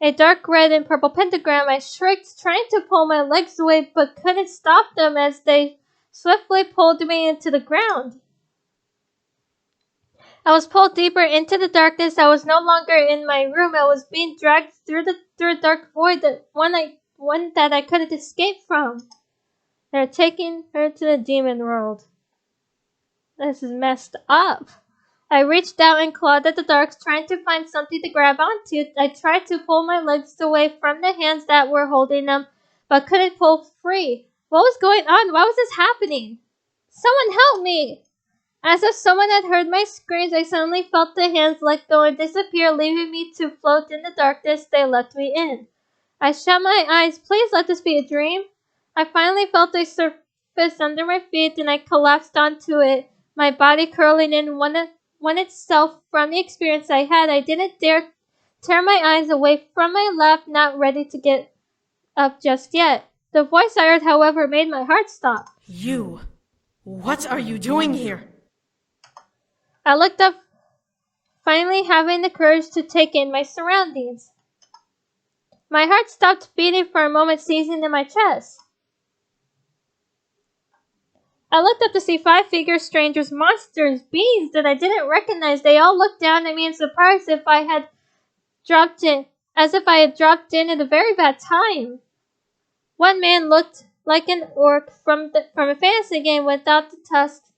a dark red and purple pentagram. I shrieked, trying to pull my legs away, but couldn't stop them as they swiftly pulled me into the ground. I was pulled deeper into the darkness. I was no longer in my room. I was being dragged through a dark void, one that I couldn't escape from. They're taking her to the demon world. This is messed up. I reached out and clawed at the dark, trying to find something to grab onto. I tried to pull my legs away from the hands that were holding them, but couldn't pull free. What was going on? Why was this happening? Someone help me! As if someone had heard my screams, I suddenly felt the hands let go and disappear, leaving me to float in the darkness they left me in. I shut my eyes. Please let this be a dream. I finally felt a surface under my feet and I collapsed onto it, my body curling in one itself from the experience I had. I didn't dare tear my eyes away from my lap, not ready to get up just yet. The voice I heard, however, made my heart stop. You! What are you doing here? I looked up, finally having the courage to take in my surroundings. My heart stopped beating for a moment, seizing in my chest. I looked up to see 5 figures, strangers, monsters, beings that I didn't recognize. They all looked down at me in surprise as if I had dropped in at a very bad time. One man looked like an orc from a fantasy game without the tusks.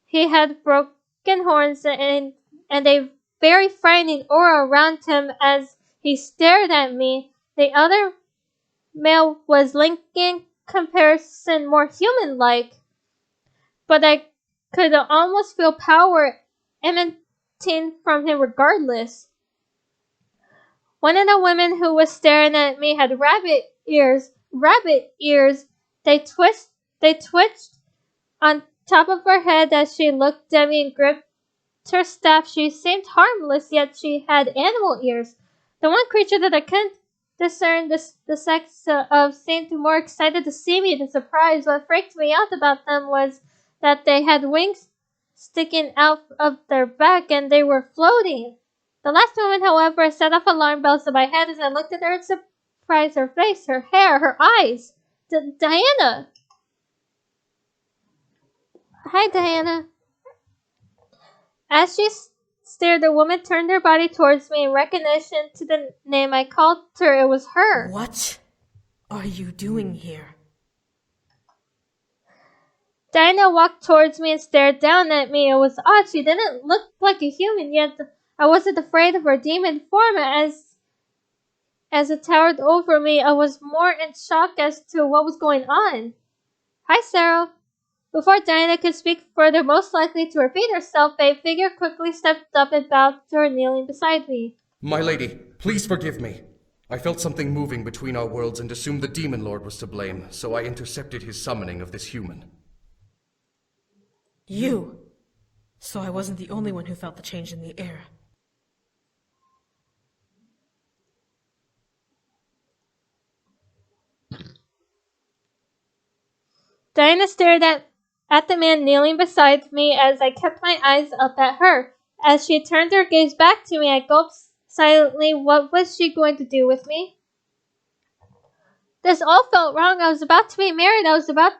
He had broken horns and a very frightening aura around him as he stared at me. The other male was in comparison more human-like, but I could almost feel power emanating from him regardless. One of the women who was staring at me had rabbit ears. They twitched on top of her head as she looked at me and gripped her staff. She seemed harmless, yet she had animal ears. The one creature that I couldn't discern the sex of seemed more excited to see me than surprised. What freaked me out about them was that they had wings sticking out of their back and they were floating. The last woman, however, set off alarm bells in my head as I looked at her in surprise. Her face, her hair, her eyes. Diana! Hi, Diana. As she stared, the woman turned her body towards me in recognition to the name I called her. It was her. What are you doing here? Diana walked towards me and stared down at me. It was odd. She didn't look like a human, yet I wasn't afraid of her demon form. As it towered over me, I was more in shock as to what was going on. Hi, Sarah. Before Diana could speak further, most likely to repeat herself, a figure quickly stepped up and bowed to her, kneeling beside me. My lady, please forgive me. I felt something moving between our worlds and assumed the Demon Lord was to blame, so I intercepted his summoning of this human. You! So I wasn't the only one who felt the change in the air. Diana stared at the man kneeling beside me as I kept my eyes up at her. As she turned her gaze back to me, I gulped silently. What was she going to do with me? This all felt wrong. I was about to be married. I was about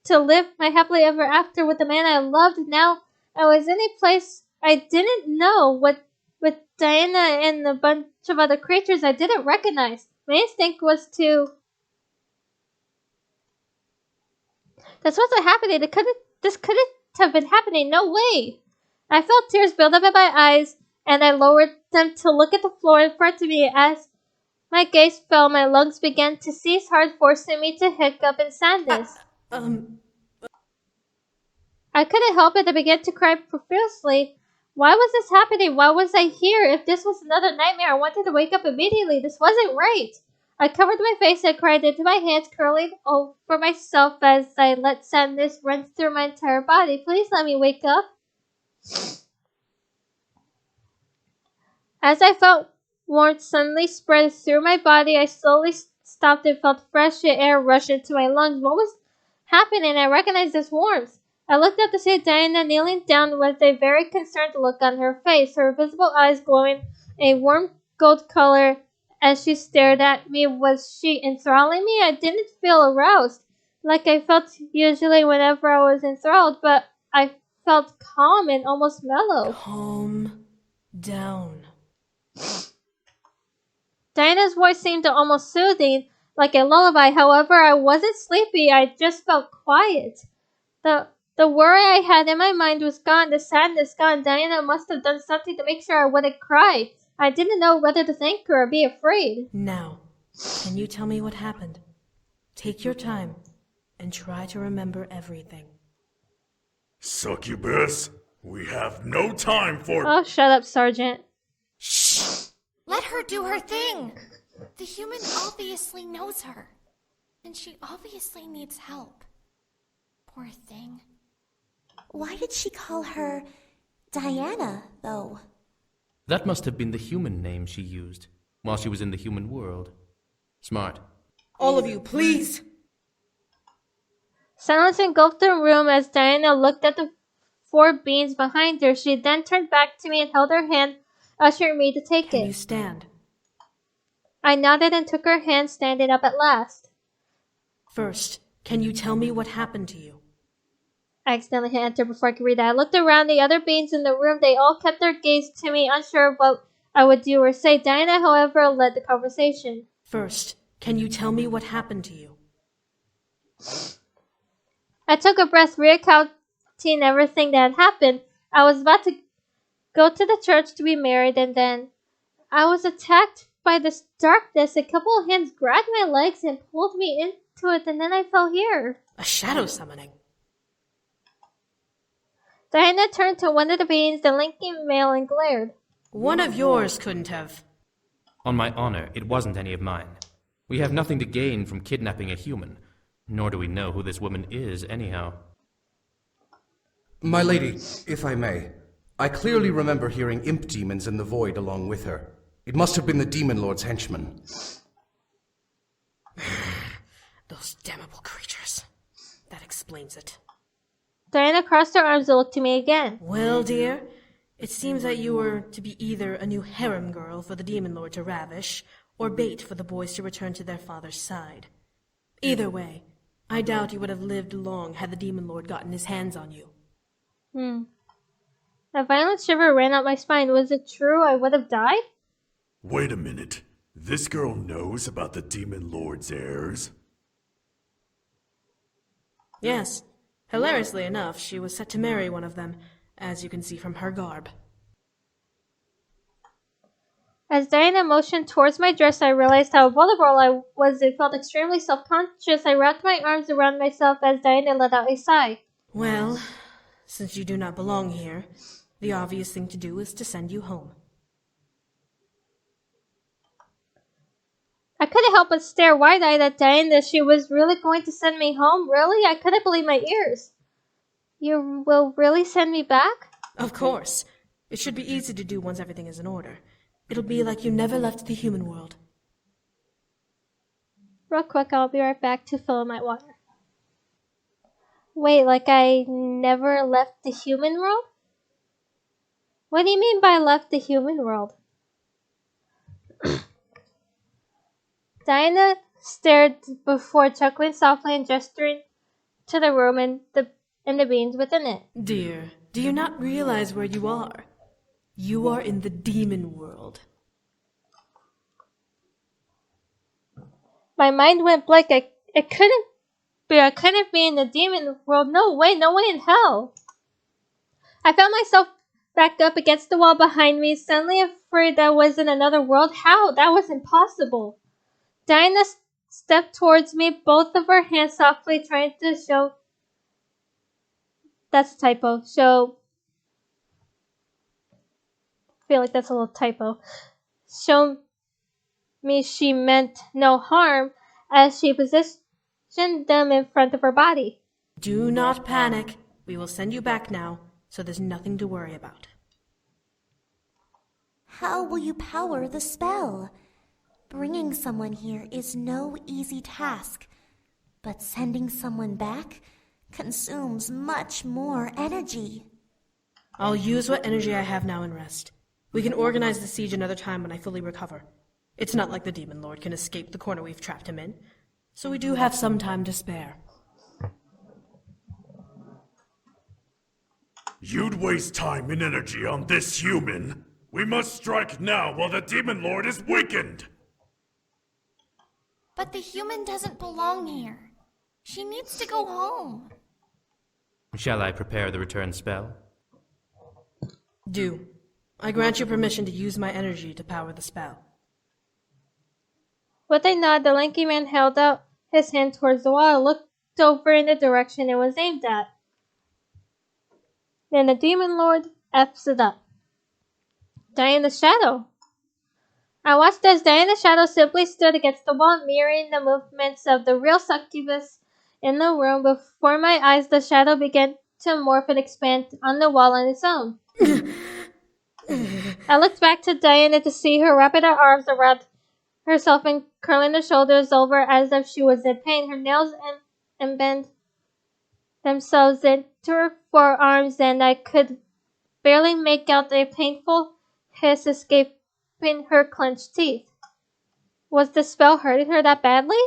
to live my happily ever after with the man I loved. Now I was in a place I didn't know, with Diana and a bunch of other creatures I didn't recognize. My instinct was to... That's what's happening. This couldn't have been happening. No way. I felt tears build up in my eyes, and I lowered them to look at the floor in front of me. As my gaze fell, my lungs began to seize hard, forcing me to hiccup in sadness. I couldn't help it. I began to cry profusely. Why was this happening? Why was I here? If this was another nightmare, I wanted to wake up immediately. This wasn't right. I covered my face and cried into my hands, curling over myself as I let sadness run through my entire body. Please let me wake up. As I felt warmth suddenly spread through my body, I slowly stopped and felt fresh air rush into my lungs. What was happening? I recognized this warmth. I looked up to see Diana kneeling down with a very concerned look on her face, her visible eyes glowing a warm gold color. As she stared at me, was she enthralling me? I didn't feel aroused, like I felt usually whenever I was enthralled, but I felt calm and almost mellow. Calm down. Diana's voice seemed almost soothing. like a lullaby. However, I wasn't sleepy, I just felt quiet. The worry I had in my mind was gone, the sadness gone. Diana must have done something to make sure I wouldn't cry. I didn't know whether to thank her or be afraid. Now, can you tell me what happened? Take your time and try to remember everything. Succubus, we have no time for— Oh, shut up, Sergeant. Shh! Let her do her thing! The human obviously knows her. And she obviously needs help. Poor thing. Why did she call her Diana, though? That must have been the human name she used while she was in the human world. Smart. All of you, please! Silence engulfed the room as Diana looked at the 4 beings behind her. She then turned back to me and held her hand, ushering me to take it. Can you stand? I nodded and took her hand, standing up at last. First, can you tell me what happened to you? I accidentally hit enter before I could read that. I looked around the other beings in the room. They all kept their gaze to me, unsure of what I would do or say. Diana, however, led the conversation. First, can you tell me what happened to you? I took a breath, recounting everything that had happened. I was about to go to the church to be married, and then I was attacked by this darkness. A couple of hands grabbed my legs and pulled me into it, and then I fell here. A shadow summoning. Diana turned to one of the beings, the linking male, and glared. One of yours couldn't have. On my honor, it wasn't any of mine. We have nothing to gain from kidnapping a human, nor do we know who this woman is anyhow. My lady, if I may, I clearly remember hearing imp demons in the void along with her. It must have been the Demon Lord's henchmen. Those damnable creatures. That explains it. Diana crossed her arms and looked to me again. Well, dear, it seems that you were to be either a new harem girl for the Demon Lord to ravish, or bait for the boys to return to their father's side. Either way, I doubt you would have lived long had the Demon Lord gotten his hands on you. A violent shiver ran up my spine. Was it true I would have died? Wait a minute. This girl knows about the Demon Lord's heirs? Yes. Hilariously enough, she was set to marry one of them, as you can see from her garb. As Diana motioned towards my dress, I realized how vulnerable I was and felt extremely self-conscious. I wrapped my arms around myself as Diana let out a sigh. Well, since you do not belong here, the obvious thing to do is to send you home. I couldn't help but stare wide-eyed at Diana. She was really going to send me home? Really? I couldn't believe my ears. You will really send me back? Of course. It should be easy to do once everything is in order. It'll be like you never left the human world. Real quick, I'll be right back to fill in my water. Wait, like I never left the human world? What do you mean by left the human world? Diana stared before chuckling softly and gesturing to the room and the beings within it. Dear, do you not realize where you are? You are in the demon world. My mind went blank. It couldn't be. I couldn't be in the demon world. No way. No way in hell. I found myself back up against the wall behind me, suddenly afraid that I was in another world. How? That was impossible. Diana stepped towards me, both of her hands softly trying to show. That's a typo. Show. I feel like that's a little typo. Show me she meant no harm as she positioned them in front of her body. Do not panic. We will send you back now, so there's nothing to worry about. How will you power the spell? Bringing someone here is no easy task, but sending someone back consumes much more energy. I'll use what energy I have now and rest. We can organize the siege another time when I fully recover. It's not like the Demon Lord can escape the corner we've trapped him in, so we do have some time to spare. You'd waste time and energy on this human. We must strike now while the Demon Lord is weakened. But the human doesn't belong here. She needs to go home. Shall I prepare the return spell? Do. I grant you permission to use my energy to power the spell. With a nod, the lanky man held out his hand towards the wall and looked over in the direction it was aimed at. Then the demon lord F's it up. Die in the shadow. I watched as Diana's shadow simply stood against the wall, mirroring the movements of the real succubus in the room. Before my eyes, the shadow began to morph and expand on the wall on its own. I looked back to Diana to see her wrapping her arms around herself and curling her shoulders over as if she was in pain. Her nails embed themselves into her forearms, and I could barely make out a painful hiss escaping her clenched teeth. Was the spell hurting her that badly?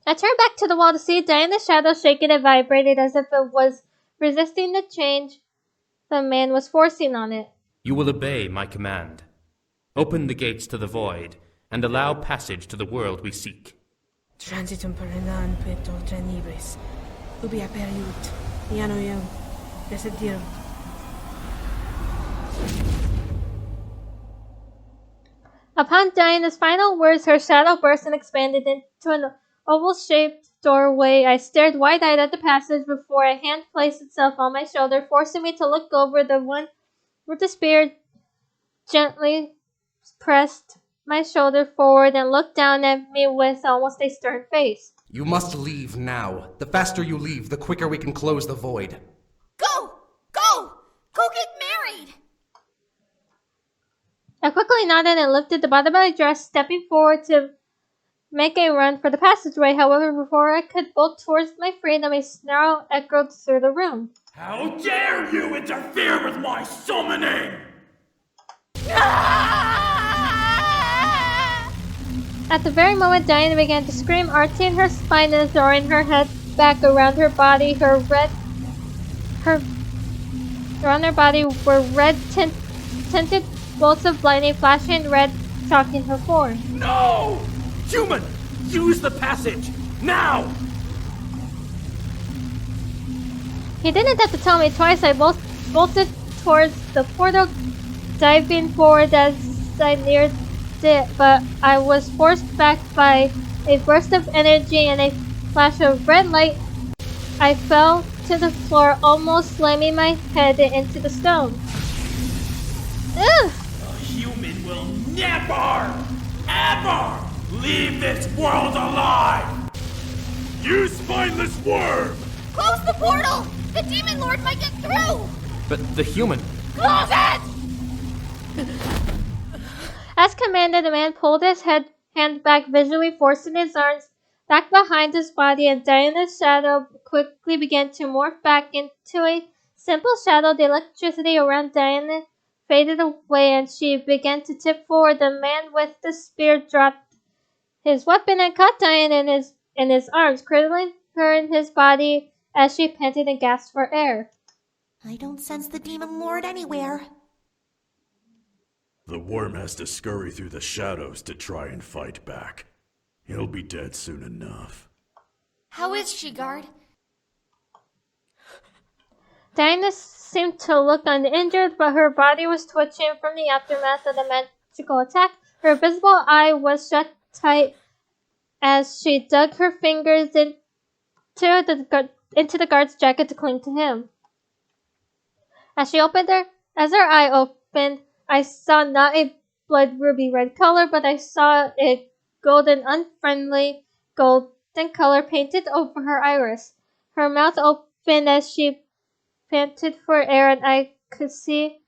I turned back to the wall to see Diana's shadow shaking and vibrating as if it was resisting the change the man was forcing on it. You will obey my command. Open the gates to the void, and allow passage to the world we seek. Transitum per renan peto tranibris. Ubi aperiut. Iano iam. Desedirum. Upon Diana's final words, her shadow burst and expanded into an oval-shaped doorway. I stared wide-eyed at the passage before a hand placed itself on my shoulder, forcing me to look over. The one with the spear gently pressed my shoulder forward and looked down at me with almost a stern face. You must leave now. The faster you leave, the quicker we can close the void. Go! Go! Go get married! I quickly nodded and lifted the bottom of my dress, stepping forward to make a run for the passageway. However, before I could bolt towards my freedom, a snarl echoed through the room. How dare you interfere with my summoning! At the very moment Diana began to scream, arching her spine and throwing her head back around her body, around her body were red tinted bolts of lightning flashing red, shocking her form. No! Human! Use the passage! Now! He didn't have to tell me twice. I bolted towards the portal, diving forward as I neared it, but I was forced back by a burst of energy and a flash of red light. I fell to the floor, almost slamming my head into the stone. Ugh! A human will never, ever leave this world alive! You spineless worm! Close the portal! The demon lord might get through! But the human... Close it! As commanded, the man pulled his hand back, visually forcing his arms back behind his body, and Diana's shadow quickly began to morph back into a simple shadow. The electricity around Diana faded away, and she began to tip forward. The man with the spear dropped his weapon and caught Diana in his arms, cradling her in his body as she panted and gasped for air. I don't sense the demon lord anywhere. The worm has to scurry through the shadows to try and fight back. He'll be dead soon enough. How is she, guard? Diana seemed to look uninjured, but her body was twitching from the aftermath of the magical attack. Her visible eye was shut tight as she dug her fingers into the guard's jacket to cling to him. As her eye opened, I saw not a blood ruby red color, but I saw a golden, unfriendly golden color painted over her iris. Her mouth opened as she panted for air, and I could see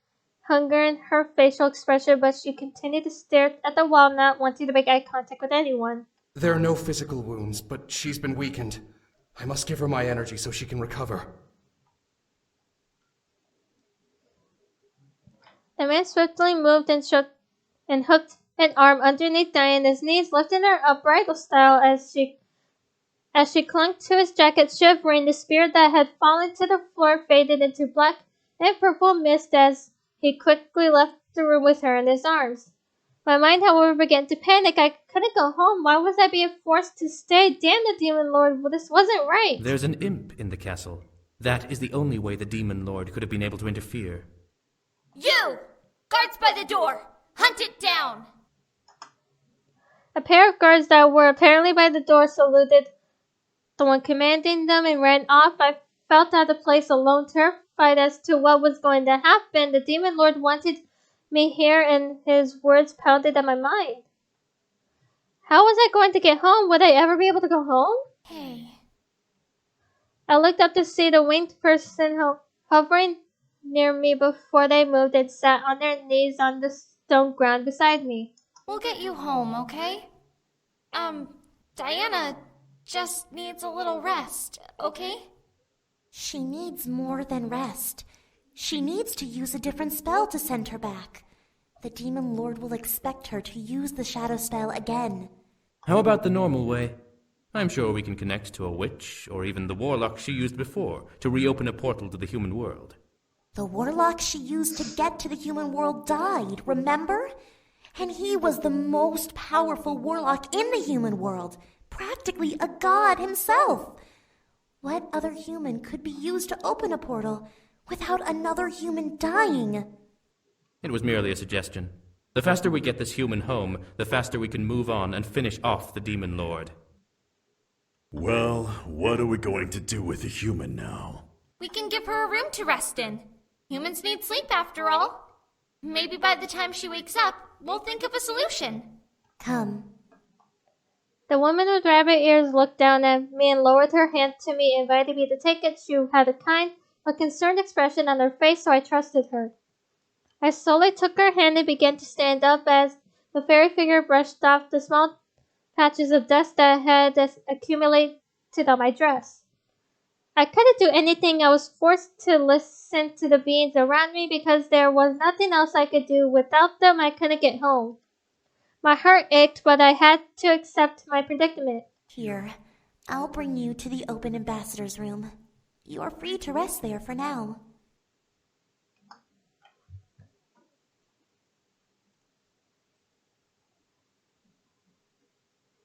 hunger in her facial expression, but she continued to stare at the wall, not wanting to make eye contact with anyone. There are no physical wounds, but she's been weakened. I must give her my energy so she can recover. The man swiftly moved and hooked an arm underneath Diana's knees, lifting her up bridal style as she clung to his jacket, shivering. The spear that had fallen to the floor faded into black and purple mist as he quickly left the room with her in his arms. My mind, however, began to panic. I couldn't go home. Why was I being forced to stay? Damn the Demon Lord, this wasn't right. There's an imp in the castle. That is the only way the Demon Lord could have been able to interfere. You! Guards by the door! Hunt it down! A pair of guards that were apparently by the door saluted the one commanding them and ran off. I felt out of place alone, terrified as to what was going to happen. The Demon Lord wanted me here, and his words pounded at my mind. How was I going to get home? Would I ever be able to go home? Hey. I looked up to see the winged person hovering near me before they moved and sat on their knees on the stone ground beside me. We'll get you home, okay? Diana just needs a little rest, okay? She needs more than rest. She needs to use a different spell to send her back. The Demon Lord will expect her to use the shadow spell again. How about the normal way? I'm sure we can connect to a witch, or even the warlock she used before, to reopen a portal to the human world. The warlock she used to get to the human world died, remember? And he was the most powerful warlock in the human world, practically a god himself. What other human could be used to open a portal without another human dying? It was merely a suggestion. The faster we get this human home, the faster we can move on and finish off the Demon Lord. Well, what are we going to do with the human now? We can give her a room to rest in. Humans need sleep after all. Maybe by the time she wakes up, we'll think of a solution. Come. The woman with rabbit ears looked down at me and lowered her hand to me, inviting me to take it. She had a kind but concerned expression on her face, so I trusted her. I slowly took her hand and began to stand up as the fairy figure brushed off the small patches of dust that had accumulated on my dress. I couldn't do anything. I was forced to listen to the beings around me because there was nothing else I could do. Without them, I couldn't get home. My heart ached, but I had to accept my predicament. Here, I'll bring you to the open ambassador's room. You are free to rest there for now.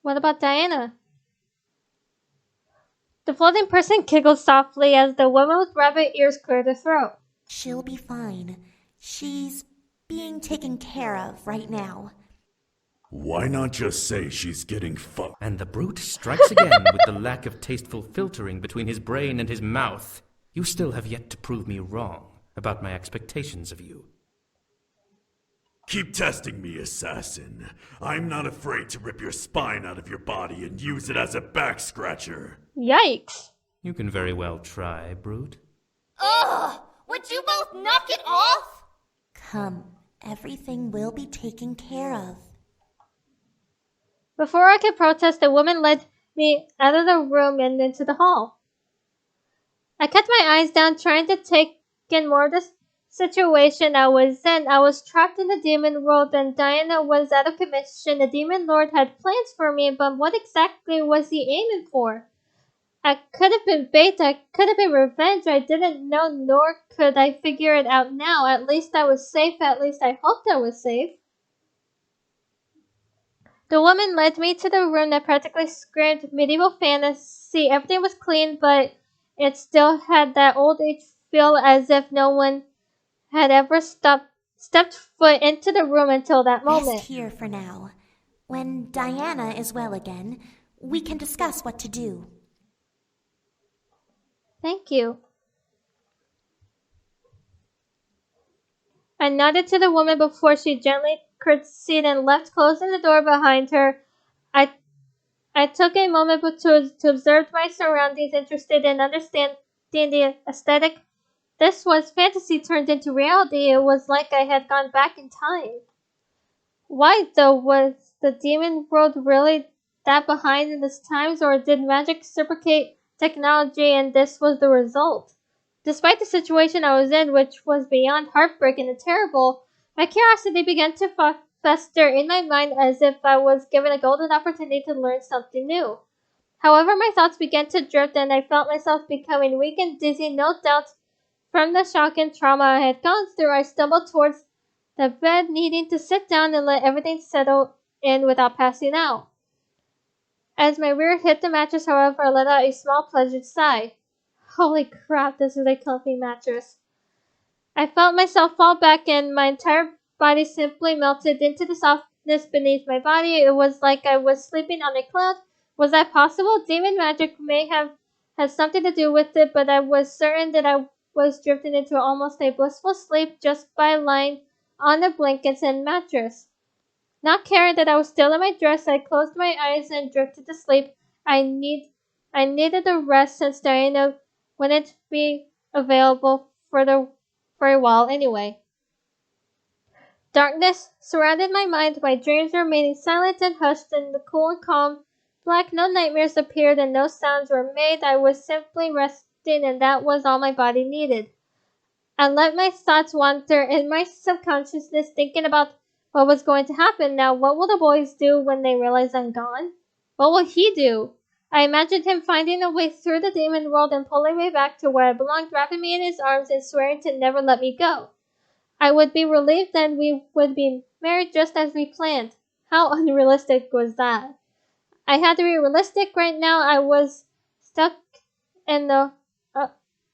What about Diana? The floating person giggled softly as the woman with rabbit ears cleared her throat. She'll be fine. She's being taken care of right now. Why not just say she's getting fucked? And the brute strikes again with the lack of tasteful filtering between his brain and his mouth. You still have yet to prove me wrong about my expectations of you. Keep testing me, assassin. I'm not afraid to rip your spine out of your body and use it as a back scratcher. Yikes. You can very well try, brute. Ugh! Would you both knock it off? Come, everything will be taken care of. Before I could protest, the woman led me out of the room and into the hall. I kept my eyes down, trying to take in more of the situation I was in. I was trapped in the demon world, and Diana was out of commission. The Demon Lord had plans for me, but what exactly was he aiming for? I could have been bait, I could have been revenge. I didn't know, nor could I figure it out now. At least I was safe, at least I hoped I was safe. The woman led me to the room that practically screamed medieval fantasy. Everything was clean, but it still had that old age feel, as if no one had ever stepped foot into the room until that moment. Rest here for now. When Diana is well again, we can discuss what to do. Thank you. I nodded to the woman before she gently curtsied and left, closing the door behind her. I took a moment to observe my surroundings, interested in understanding the aesthetic. This was fantasy turned into reality. It was like I had gone back in time. Why, though, was the demon world really that behind in its times, or did magic reciprocate technology and this was the result? Despite the situation I was in, which was beyond heartbreaking and terrible, my curiosity began to fester in my mind as if I was given a golden opportunity to learn something new. However, my thoughts began to drift and I felt myself becoming weak and dizzy, no doubt from the shock and trauma I had gone through. I stumbled towards the bed, needing to sit down and let everything settle in without passing out. As my rear hit the mattress, however, I let out a small pleasured sigh. Holy crap, this is a comfy mattress. I felt myself fall back and my entire body simply melted into the softness beneath my body. It was like I was sleeping on a cloud. Was that possible? Demon magic may have had something to do with it, but I was certain that I was drifting into almost a blissful sleep just by lying on the blankets and mattress. Not caring that I was still in my dress, I closed my eyes and drifted to sleep. I needed a rest since Diana wouldn't be available for a while anyway. Darkness surrounded my mind, my dreams remaining silent and hushed in the cool and calm black. No nightmares appeared and no sounds were made. I was simply resting, and that was all my body needed. I let my thoughts wander in my subconsciousness, thinking about what was going to happen now. What will the boys do when they realize I'm gone? What will he do? I imagined him finding a way through the demon world and pulling me back to where I belonged, wrapping me in his arms and swearing to never let me go. I would be relieved and we would be married just as we planned. How unrealistic was that? I had to be realistic right now. I was stuck in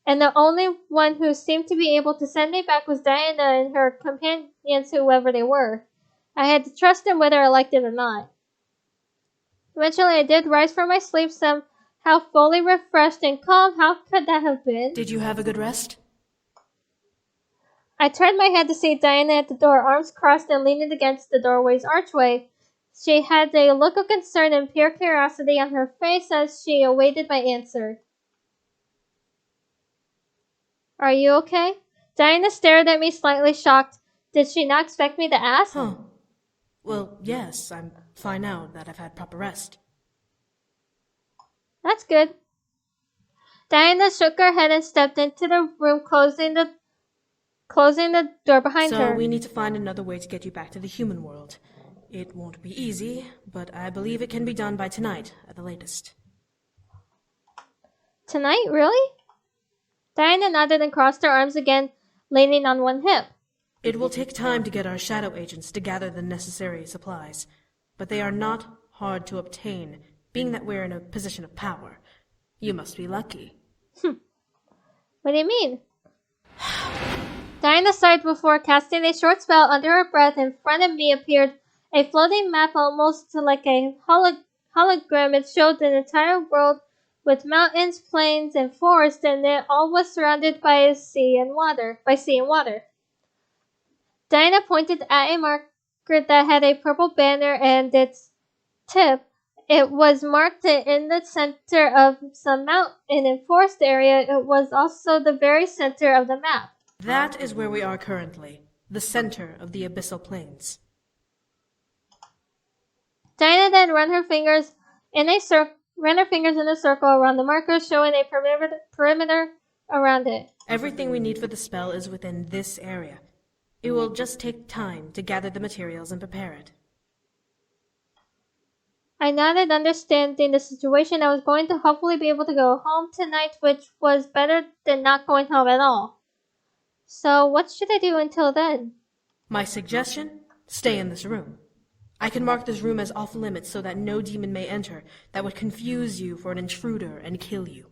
and the only one who seemed to be able to send me back was Diana and her companions, whoever they were. I had to trust them whether I liked it or not. Eventually, I did rise from my sleep, somehow fully refreshed and calm. How could that have been? Did you have a good rest? I turned my head to see Diana at the door, arms crossed and leaning against the doorway's archway. She had a look of concern and pure curiosity on her face as she awaited my answer. Are you okay? Diana stared at me, slightly shocked. Did she not expect me to ask? Huh. Well, yes, I'm fine now that I've had proper rest. That's good. Diana shook her head and stepped into the room, closing the door behind her. So we need to find another way to get you back to the human world. It won't be easy, but I believe it can be done by tonight at the latest. Tonight, really? Diana nodded and crossed her arms again, leaning on one hip. It will take time to get our shadow agents to gather the necessary supplies, but they are not hard to obtain, being that we're in a position of power. You must be lucky. What do you mean? Diana sighed before casting a short spell. Under her breath. In front of me appeared a floating map, almost like a hologram. It showed the entire world with mountains, plains, and forests, and it all was surrounded by sea and water. Diana pointed at a marker that had a purple banner and its tip. It was marked in the center of some mountain and forest area. It was also the very center of the map. That is where we are currently, the center of the Abyssal Plains. Diana then ran her fingers in a circle around the marker, showing a perimeter around it. Everything we need for the spell is within this area. It will just take time to gather the materials and prepare it. I nodded, understanding the situation. I was going to hopefully be able to go home tonight, which was better than not going home at all. So what should I do until then? My suggestion? Stay in this room. I can mark this room as off-limits so that no demon may enter that would confuse you for an intruder and kill you.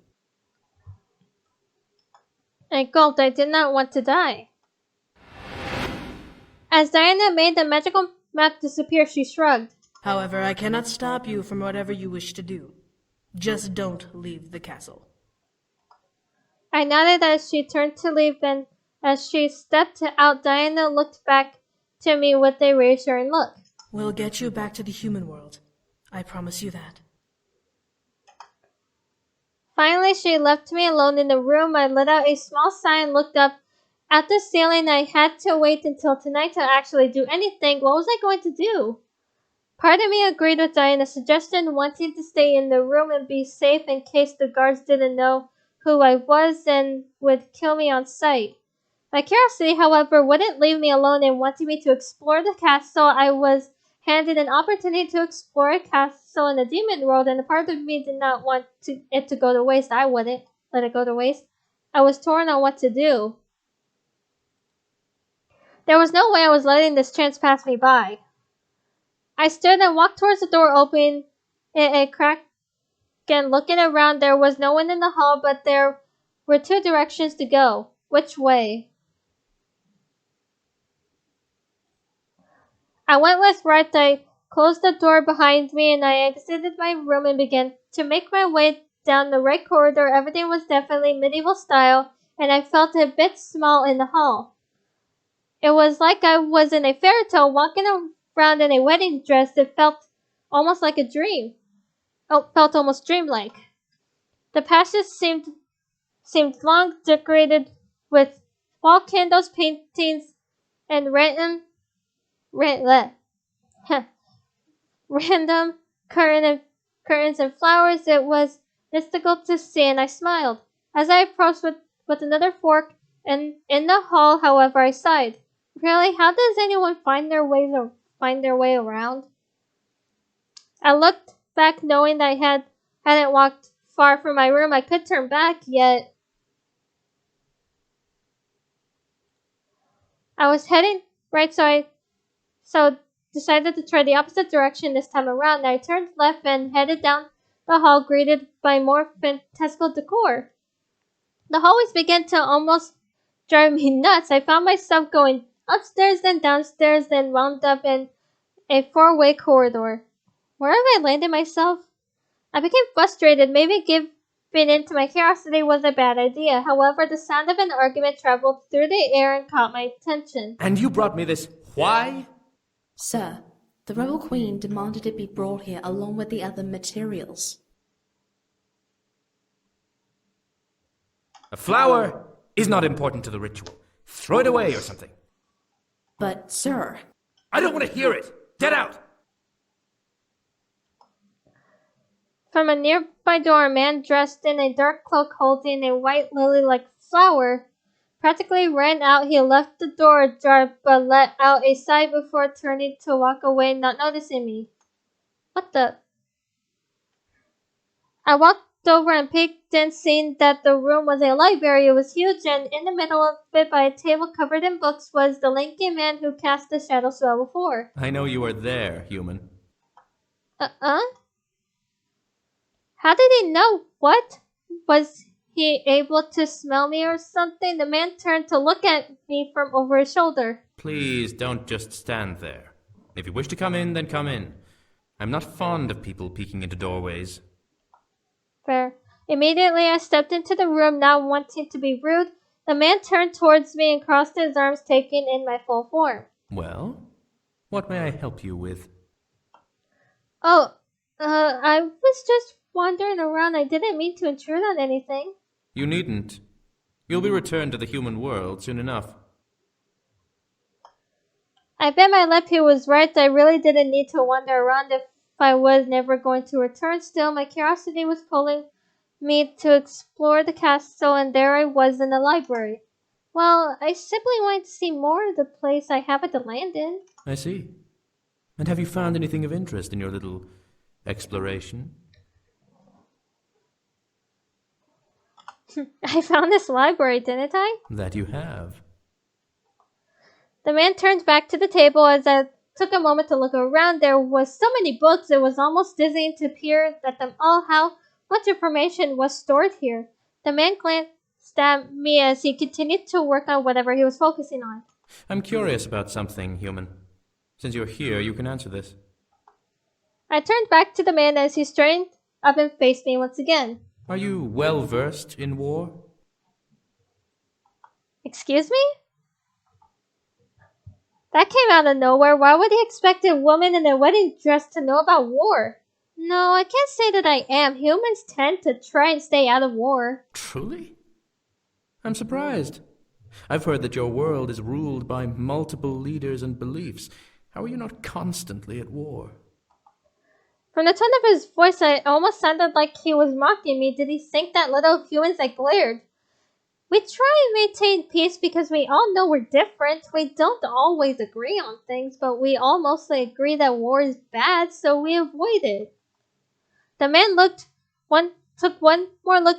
I gulped. I did not want to die. As Diana made the magical map disappear, she shrugged. However, I cannot stop you from whatever you wish to do. Just don't leave the castle. I nodded as she turned to leave, and as she stepped out, Diana looked back to me with a reassuring look. We'll get you back to the human world. I promise you that. Finally, she left me alone in the room. I let out a small sigh and looked up at the ceiling. I had to wait until tonight to actually do anything. What was I going to do? Part of me agreed with Diana's suggestion, wanting to stay in the room and be safe in case the guards didn't know who I was and would kill me on sight. My curiosity, however, wouldn't leave me alone and wanted me to explore the castle. I was handed an opportunity to explore a castle in the demon world, and a part of me did not want it to go to waste. I wouldn't let it go to waste. I was torn on what to do. There was no way I was letting this chance pass me by. I stood and walked towards the door, opening it a crack and looking around. There was no one in the hall, but there were 2 directions to go. Which way? I went with right. I closed the door behind me and I exited my room and began to make my way down the right corridor. Everything was definitely medieval style, and I felt a bit small in the hall. It was like I was in a fairy tale walking around in a wedding dress. It felt almost like a dream. Oh, felt almost dreamlike. The passage seemed long, decorated with wall candles, paintings, and random curtains and flowers. It was mystical to see, and I smiled. As I approached with another fork and in the hall, however, I sighed. Really, how does anyone find their way around? I looked back, knowing that I hadn't walked far from my room. I could turn back, yet I was heading right, so decided to try the opposite direction this time around. I turned left and headed down the hall, greeted by more fantastical decor. The hallways began to almost drive me nuts. I found myself going upstairs, then downstairs, then wound up in a 4-way corridor. Where have I landed myself? I became frustrated. Maybe giving in to my curiosity was a bad idea. However, the sound of an argument traveled through the air and caught my attention. And you brought me this. Why? Sir, the Rebel Queen demanded it be brought here along with the other materials. A flower is not important to the ritual. Throw it away or something. But, sir... I don't want to hear it! Get out! From a nearby door, a man dressed in a dark cloak holding a white lily-like flower practically ran out. He left the door ajar but let out a sigh before turning to walk away, not noticing me. What the? I walked over and peeked in, seeing that the room was a library. It was huge, and in the middle of it, by a table covered in books, was the lanky man who cast the shadow spell before. I know you are there, human. How did he know? What? Was he able to smell me or something? The man turned to look at me from over his shoulder. Please don't just stand there. If you wish to come in, then come in. I'm not fond of people peeking into doorways. Fair. Immediately I stepped into the room, not wanting to be rude. The man turned towards me and crossed his arms, taking in my full form. Well, what may I help you with? I was just wandering around. I didn't mean to intrude on anything. You needn't. You'll be returned to the human world soon enough. I bet my lip he was right. I really didn't need to wander around if I was never going to return. Still, my curiosity was pulling me to explore the castle, and there I was in the library. Well, I simply wanted to see more of the place I happened to land in. I see. And have you found anything of interest in your little exploration? I found this library, didn't I? That you have. The man turned back to the table. As I took a moment to look around, there was so many books, it was almost dizzying to peer at them all. How much information was stored here? The man glanced at me as he continued to work on whatever he was focusing on. I'm curious about something, human. Since you're here, you can answer this. I turned back to the man as he straightened up and faced me once again. Are you well versed in war? Excuse me? That came out of nowhere. Why would he expect a woman in a wedding dress to know about war? No, I can't say that I am. Humans tend to try and stay out of war. Truly? I'm surprised. I've heard that your world is ruled by multiple leaders and beliefs. How are you not constantly at war? From the tone of his voice, it almost sounded like he was mocking me. Did he think that little humans I glared? We try and maintain peace because we all know we're different. We don't always agree on things, but we all mostly agree that war is bad, so we avoid it. The man took one more look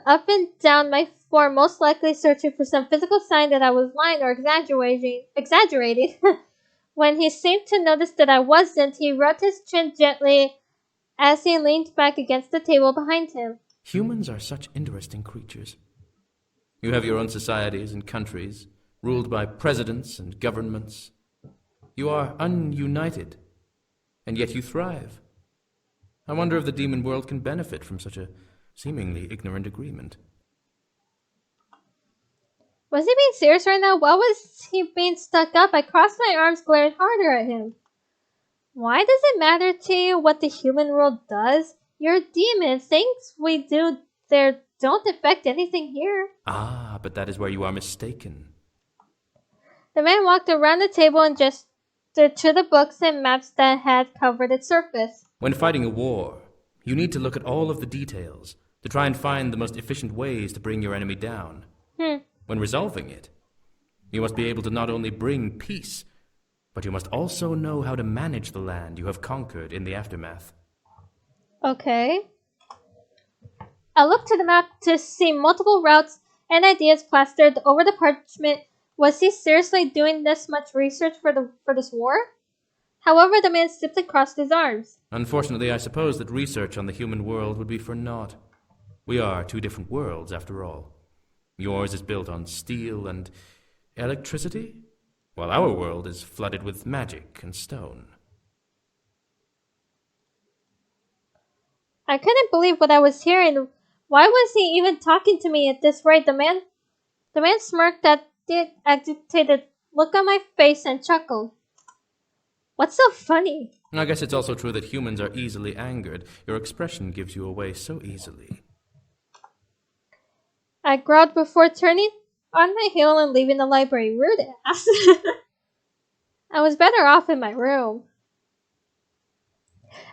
up and down my floor, most likely searching for some physical sign that I was lying or exaggerating. When he seemed to notice that I wasn't, he rubbed his chin gently as he leaned back against the table behind him. Humans are such interesting creatures. You have your own societies and countries, ruled by presidents and governments. You are ununited, and yet you thrive. I wonder if the demon world can benefit from such a seemingly ignorant agreement. Was he being serious right now? Why was he being stuck up? I crossed my arms, glaring harder at him. Why does it matter to you what the human world does? You're a demon. Things we do there don't affect anything here. Ah, but that is where you are mistaken. The man walked around the table and gestured to the books and maps that had covered its surface. When fighting a war, you need to look at all of the details to try and find the most efficient ways to bring your enemy down. When resolving it, you must be able to not only bring peace, but you must also know how to manage the land you have conquered in the aftermath. Okay. I looked to the map to see multiple routes and ideas plastered over the parchment. Was he seriously doing this much research for this war? However, the man simply crossed his arms. Unfortunately, I suppose that research on the human world would be for naught. We are two different worlds, after all. Yours is built on steel and electricity, while our world is flooded with magic and stone. I couldn't believe what I was hearing. Why was he even talking to me at this rate? The man smirked at the agitated look on my face and chuckled. What's so funny? I guess it's also true that humans are easily angered. Your expression gives you away so easily. I growled before turning on my heel and leaving the library. Rude ass. I was better off in my room.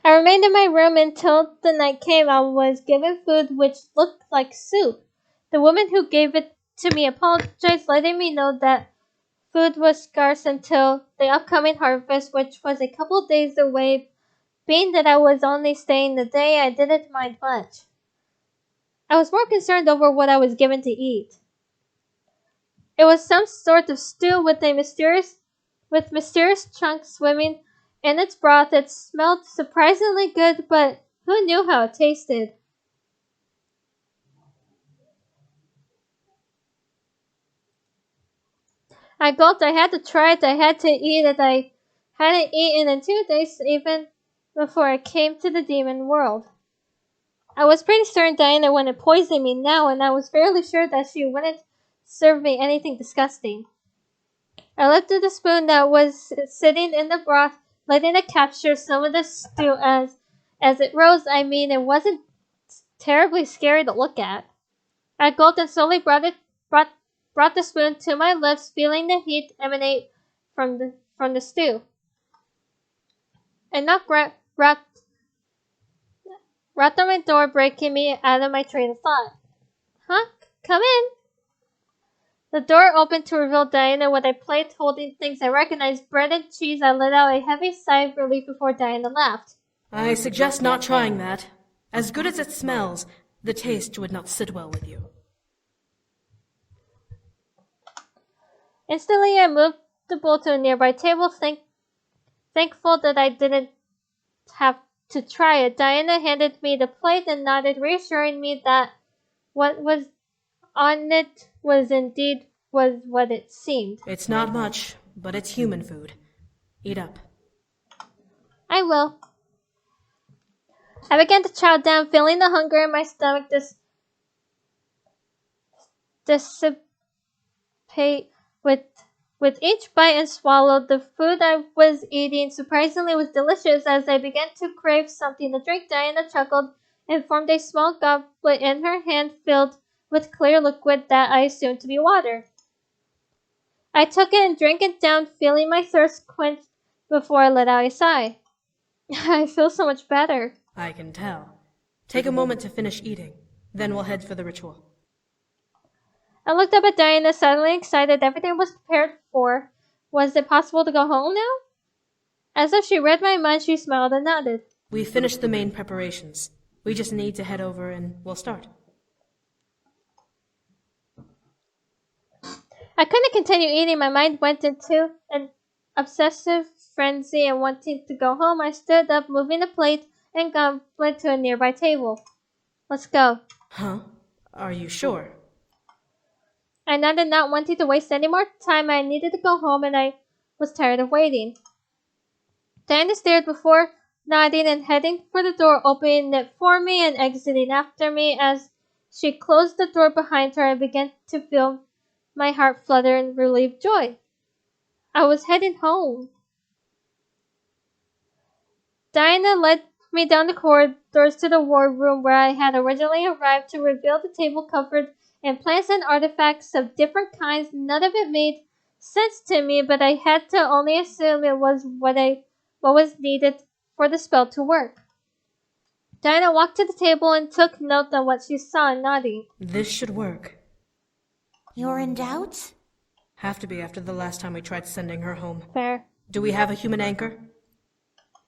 I remained in my room until the night came. I was given food which looked like soup. The woman who gave it to me apologized, letting me know that food was scarce until the upcoming harvest, which was a couple days away. Being that I was only staying the day, I didn't mind much. I was more concerned over what I was given to eat. It was some sort of stew with mysterious chunks swimming in its broth. It smelled surprisingly good, but who knew how it tasted? I gulped. I had to try it. I had to eat it. I hadn't eaten in 2 days, even before I came to the demon world. I was pretty certain Diana wouldn't poison me now, and I was fairly sure that she wouldn't serve me anything disgusting. I lifted the spoon that was sitting in the broth, letting it capture some of the stew as it rose. I mean, it wasn't terribly scary to look at. I gulped and slowly brought the spoon to my lips, feeling the heat emanate from the stew. A knock rapped on my door, breaking me out of my train of thought. Huh? Come in. The door opened to reveal Diana with a plate holding things I recognized, bread and cheese. I let out a heavy sigh of relief before Diana laughed. I suggest not trying that. As good as it smells, the taste would not sit well with you. Instantly, I moved the bowl to a nearby table, thankful that I didn't have to try it. Diana handed me the plate and nodded, reassuring me that what was on it was what it seemed. It's not much, but it's human food. Eat up. I will. I began to chow down, feeling the hunger in my stomach dissipate with each bite and swallow. The food I was eating surprisingly was delicious. As I began to crave something to drink, Diana chuckled and formed a small goblet in her hand filled with clear liquid that I assumed to be water. I took it and drank it down, feeling my thirst quenched before I let out a sigh. I feel so much better. I can tell. Take a moment to finish eating, then we'll head for the ritual. I looked up at Diana, suddenly excited. Everything was prepared for. Was it possible to go home now? As if she read my mind, she smiled and nodded. We finished the main preparations. We just need to head over and we'll start. I couldn't continue eating. My mind went into an obsessive frenzy and wanting to go home. I stood up, moving the plate and went to a nearby table. Let's go. Huh? Are you sure? I nodded, not wanting to waste any more time. I needed to go home and I was tired of waiting. Diana stared before nodding and heading for the door, opening it for me and exiting after me. As she closed the door behind her, I began to feel my heart flutter in relieved joy. I was heading home. Diana led me down the corridors to the wardroom where I had originally arrived to reveal the table covered in plants and artifacts of different kinds. None of it made sense to me, but I had to only assume it was what was needed for the spell to work. Diana walked to the table and took note of what she saw, nodding. This should work. You're in doubt? Have to be after the last time we tried sending her home. Fair. Do we have a human anchor?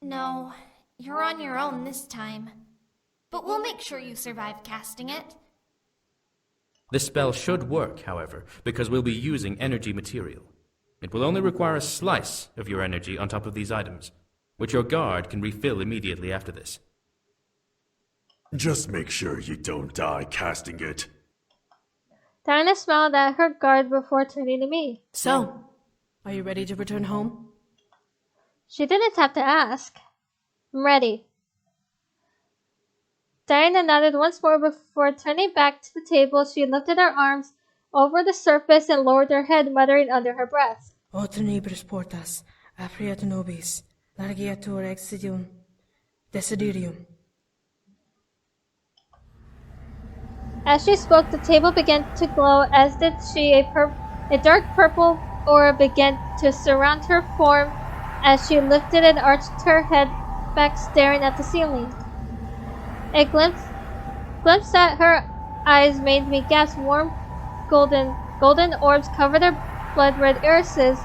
No, you're on your own this time. But we'll make sure you survive casting it. This spell should work, however, because we'll be using energy material. It will only require a slice of your energy on top of these items, which your guard can refill immediately after this. Just make sure you don't die casting it. Diana smiled at her guard before turning to me. So, are you ready to return home? She didn't have to ask. I'm ready. Diana nodded once more before turning back to the table. She lifted her arms over the surface and lowered her head, muttering under her breath. O tenebris portas, apriat nobis, largiatur exidium, desiderium. As she spoke, the table began to glow, as did she. A dark purple aura began to surround her form as she lifted and arched her head back, staring at the ceiling. A glimpse at her eyes made me gasp. Warm golden orbs covered her blood-red irises,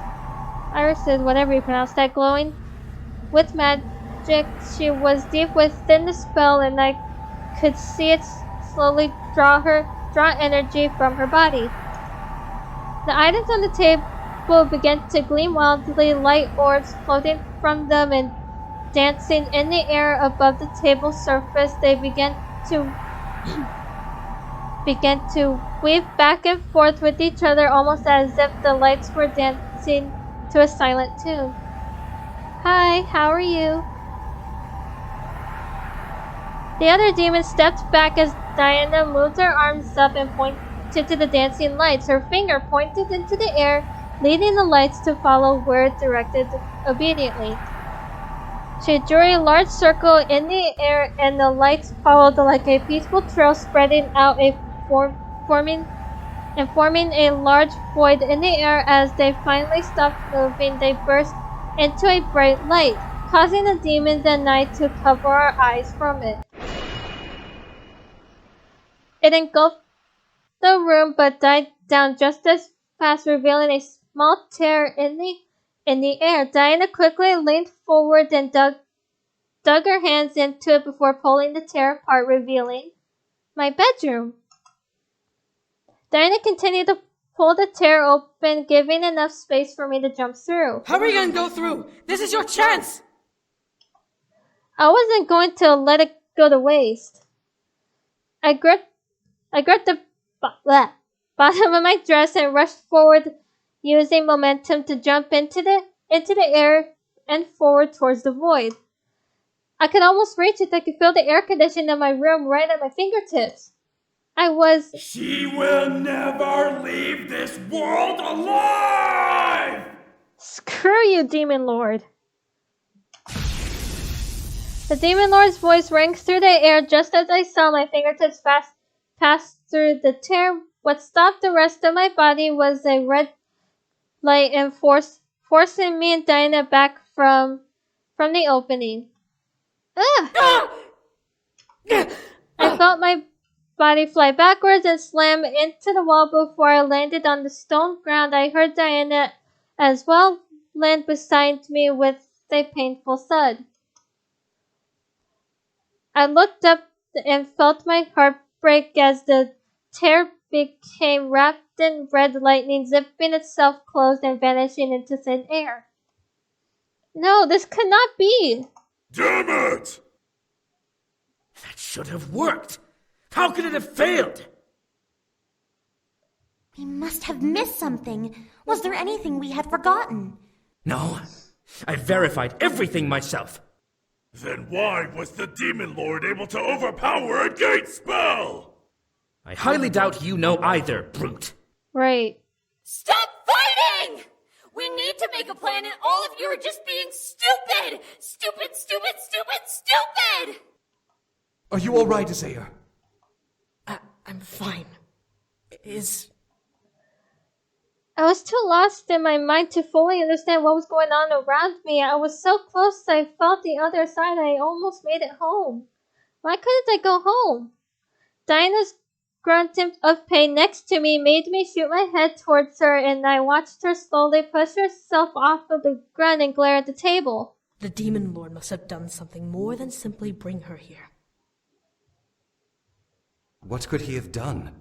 whatever you pronounce that, glowing with magic. She was deep within the spell, and I could see it slowly draw energy from her body. The items on the table began to gleam wildly, light orbs floating from them and dancing in the air above the table's surface. They began to weave back and forth with each other, almost as if the lights were dancing to a silent tune. Hi, how are you? The other demon stepped back as Diana moved her arms up and pointed to the dancing lights. Her finger pointed into the air, leading the lights to follow where it directed obediently. She drew a large circle in the air, and the lights followed like a peaceful trail, spreading out forming a large void in the air. As they finally stopped moving, they burst into a bright light, causing the demons and I to cover our eyes from it. It engulfed the room but died down just as fast, revealing a small tear in the air. Diana quickly leaned forward and dug her hands into it before pulling the tear apart, revealing my bedroom. Diana continued to pull the tear open, giving enough space for me to jump through. Hurry and go through! This is your chance! I wasn't going to let it go to waste. I gripped the bottom of my dress and rushed forward, using momentum to jump into the air and forward towards the void. I could almost reach it. I could feel the air conditioning in my room right at my fingertips. She will never leave this world alive! Screw you, Demon Lord. The Demon Lord's voice rang through the air just as I saw my fingertips pass through the tear. What stopped the rest of my body was a red light and forcing me and Diana back from the opening. I felt my body fly backwards and slam into the wall before I landed on the stone ground. I heard Diana as well land beside me with a painful thud. I looked up and felt my heart break as the tear became wrapped in red lightning, zipping itself closed and vanishing into thin air. No, this could not be! Damn it! That should have worked! How could it have failed? We must have missed something. Was there anything we had forgotten? No. I verified everything myself. Then why was the Demon Lord able to overpower a gate spell? I highly doubt you know either, brute. Right. Stop fighting! We need to make a plan and all of you are just being stupid! Stupid, stupid, stupid, stupid! Are you all right, Isaiah? I'm fine. I was too lost in my mind to fully understand what was going on around me. I was so close I felt the other side. I almost made it home. Why couldn't I go home? Dinah's grunting of pain next to me made me shoot my head towards her, and I watched her slowly push herself off of the ground and glare at the table. The Demon Lord must have done something more than simply bring her here. What could he have done?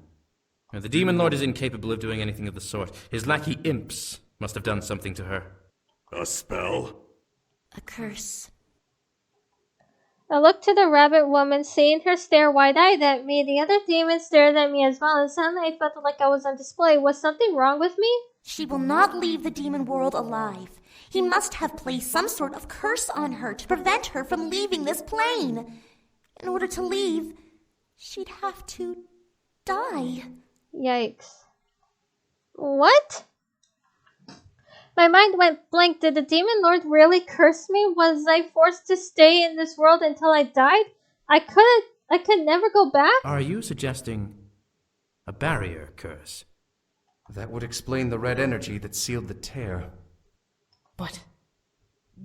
The Demon Lord is incapable of doing anything of the sort. His lackey imps must have done something to her. A spell? A curse. I looked to the rabbit woman, seeing her stare wide-eyed at me. The other demons stared at me as well, and suddenly I felt like I was on display. Was something wrong with me? She will not leave the demon world alive. He must have placed some sort of curse on her to prevent her from leaving this plane. In order to leave, she'd have to die. Yikes. What? My mind went blank. Did the Demon Lord really curse me? Was I forced to stay in this world until I died? I could never go back? Are you suggesting a barrier curse? That would explain the red energy that sealed the tear. But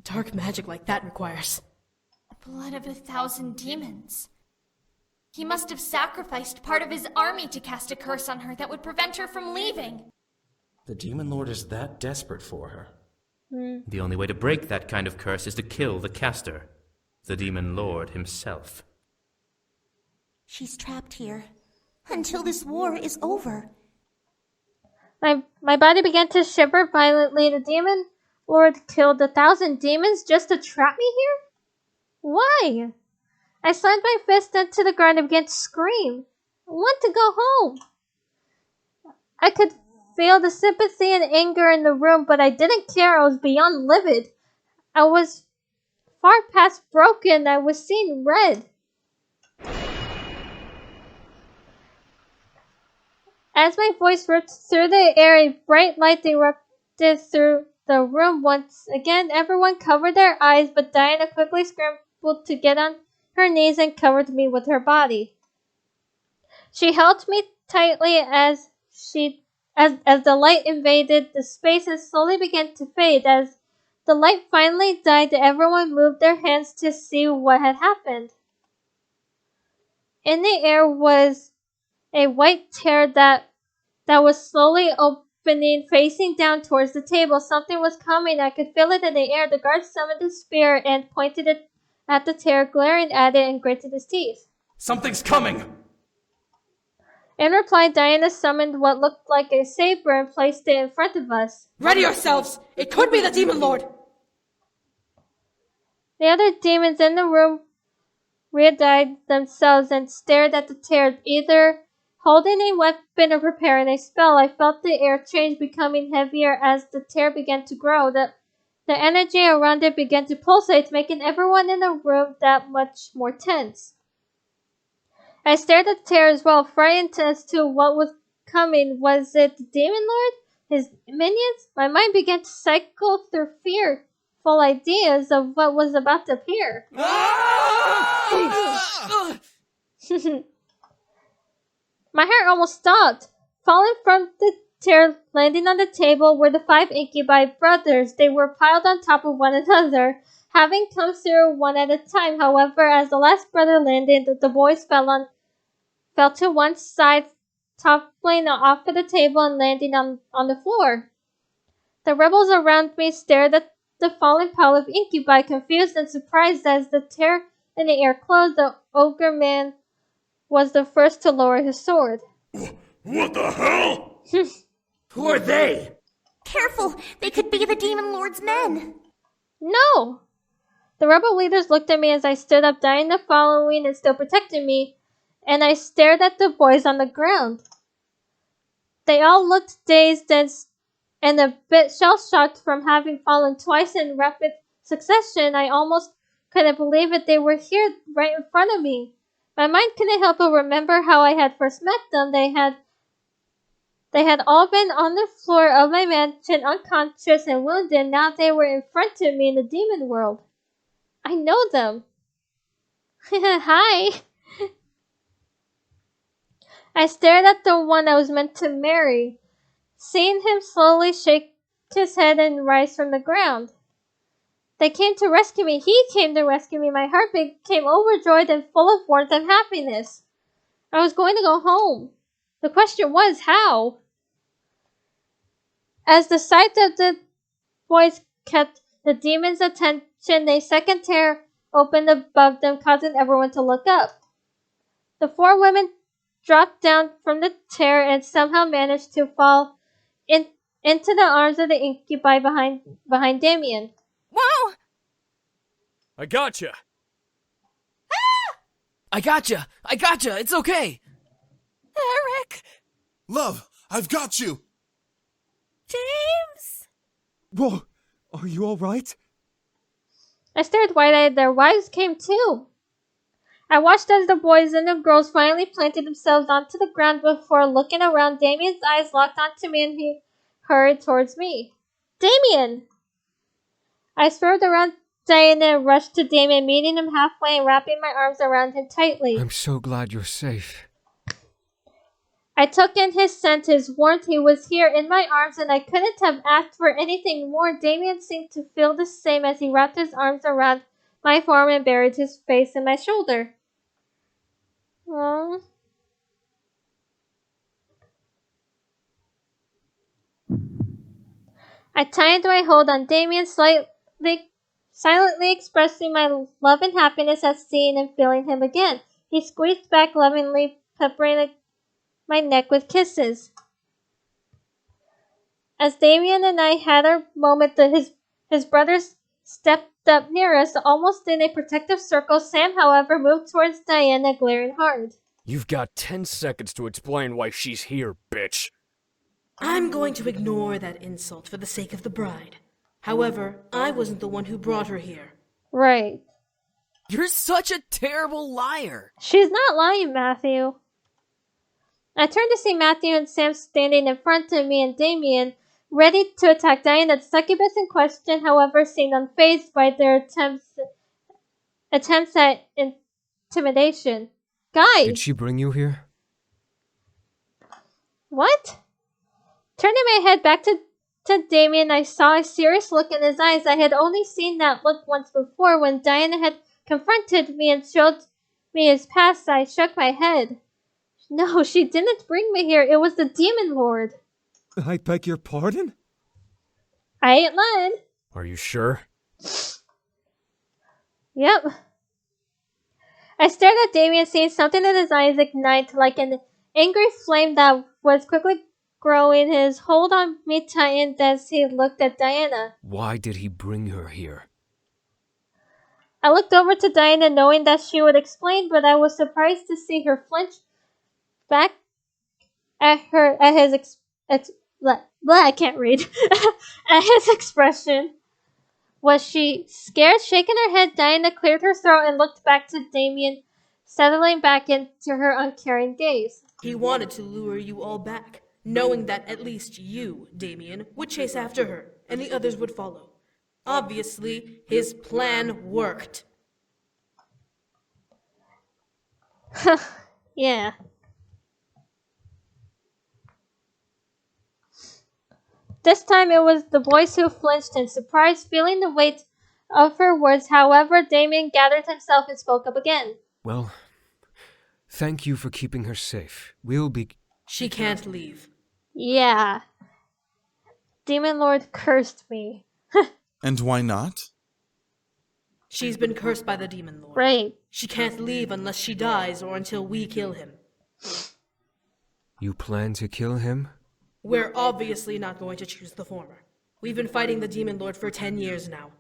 dark magic like that requires The blood of 1,000 demons. He must have sacrificed part of his army to cast a curse on her that would prevent her from leaving. The Demon Lord is that desperate for her. The only way to break that kind of curse is to kill the caster, the Demon Lord himself. She's trapped here until this war is over. My body began to shiver violently. The Demon Lord killed 1,000 demons just to trap me here? Why? I slammed my fist into the ground and began to scream. I want to go home. I could feel the sympathy and anger in the room, but I didn't care. I was beyond livid. I was far past broken. I was seeing red. As my voice ripped through the air, a bright light erupted through the room. Once again, everyone covered their eyes, but Diana quickly scrambled to get on her knees and covered me with her body. She held me tightly as the light invaded the space and slowly began to fade. As the light finally died, everyone moved their hands to see what had happened. In the air was a white tear that was slowly opening, facing down towards the table. Something was coming. I could feel it in the air. The guard summoned a spear and pointed it at the tear, glaring at it and gritted his teeth. Something's coming! In reply, Diana summoned what looked like a saber and placed it in front of us. Ready yourselves! It could be the Demon Lord! The other demons in the room readied themselves and stared at the tear, either holding a weapon or preparing a spell. I felt the air change, becoming heavier as the tear began to grow. The energy around it began to pulsate, making everyone in the room that much more tense. I stared at the tear as well, frightened as to what was coming. Was it the Demon Lord? His minions? My mind began to cycle through fearful ideas of what was about to appear. My heart almost stopped. Falling from the tear, landing on the table, were the 5 Incubi Brothers. They were piled on top of one another, having come through one at a time. However, as the last brother landed, the boys fell to one side, toppling off of the table and landing on the floor. The rebels around me stared at the fallen pile of Incubi, confused and surprised. As the tear in the air closed, the ogre man was the first to lower his sword. What the hell? Who are they? Careful! They could be the Demon Lord's men! No! The rebel leaders looked at me as I stood up, Diana following and still protecting me, and I stared at the boys on the ground. They all looked dazed and a bit shell-shocked from having fallen twice in rapid succession. I almost couldn't believe it. They were here right in front of me. My mind couldn't help but remember how I had first met them. They had all been on the floor of my mansion, unconscious and wounded. Now they were in front of me in the demon world. I know them. Hi. I stared at the one I was meant to marry, seeing him slowly shake his head and rise from the ground. They came to rescue me. He came to rescue me. My heart became overjoyed and full of warmth and happiness. I was going to go home. The question was, how? As the sight of the boys kept the demon's attention, a second tear opened above them, causing everyone to look up. The four women dropped down from the tear and somehow managed to fall into the arms of the incubi behind Damien. Whoa! I gotcha! I gotcha! It's okay! Eric! Love, I've got you! James! Whoa, are you alright? I stared wide-eyed. Their wives came too. I watched as the boys and the girls finally planted themselves onto the ground before looking around. Damien's eyes locked onto me and he hurried towards me. Damien! I swerved around Diana and rushed to Damien, meeting him halfway and wrapping my arms around him tightly. I'm so glad you're safe. I took in his scent, his warmth. He was here in my arms, and I couldn't have asked for anything more. Damien seemed to feel the same as he wrapped his arms around my form and buried his face in my shoulder. Aww. I tightened my hold on Damien, silently expressing my love and happiness at seeing and feeling him again. He squeezed back lovingly, peppering my neck with kisses. As Damien and I had our moment, his brothers stepped up near us, almost in a protective circle. Sam, however, moved towards Diana, glaring hard. You've got 10 seconds to explain why she's here, bitch. I'm going to ignore that insult for the sake of the bride. However, I wasn't the one who brought her here. Right. You're such a terrible liar. She's not lying, Matthew. I turned to see Matthew and Sam standing in front of me and Damien, ready to attack Diana. The succubus in question, however, seemed unfazed by their attempts at intimidation. Guys! Did she bring you here? What? Turning my head back to Damien, I saw a serious look in his eyes. I had only seen that look once before when Diana had confronted me and showed me his past. I shook my head. No, she didn't bring me here. It was the Demon Lord. I beg your pardon? I ain't lying. Are you sure? Yep. I stared at Damien, seeing something in his eyes ignite like an angry flame that was quickly growing. His hold on me tightened as he looked at Diana. Why did he bring her here? I looked over to Diana, knowing that she would explain, but I was surprised to see her flinch back at his I can't read. At his expression. Was she scared? Shaking her head, Diana cleared her throat and looked back to Damien, settling back into her uncaring gaze. He wanted to lure you all back, knowing that at least you, Damien, would chase after her, and the others would follow. Obviously, his plan worked. Yeah. This time it was the boys who flinched in surprise, feeling the weight of her words. However, Damien gathered himself and spoke up again. Well, thank you for keeping her safe. We'll be... She can't leave. Yeah. Demon Lord cursed me. And why not? She's been cursed by the Demon Lord. Right. She can't leave unless she dies or until we kill him. You plan to kill him? We're obviously not going to choose the former. We've been fighting the Demon Lord for 10 years now.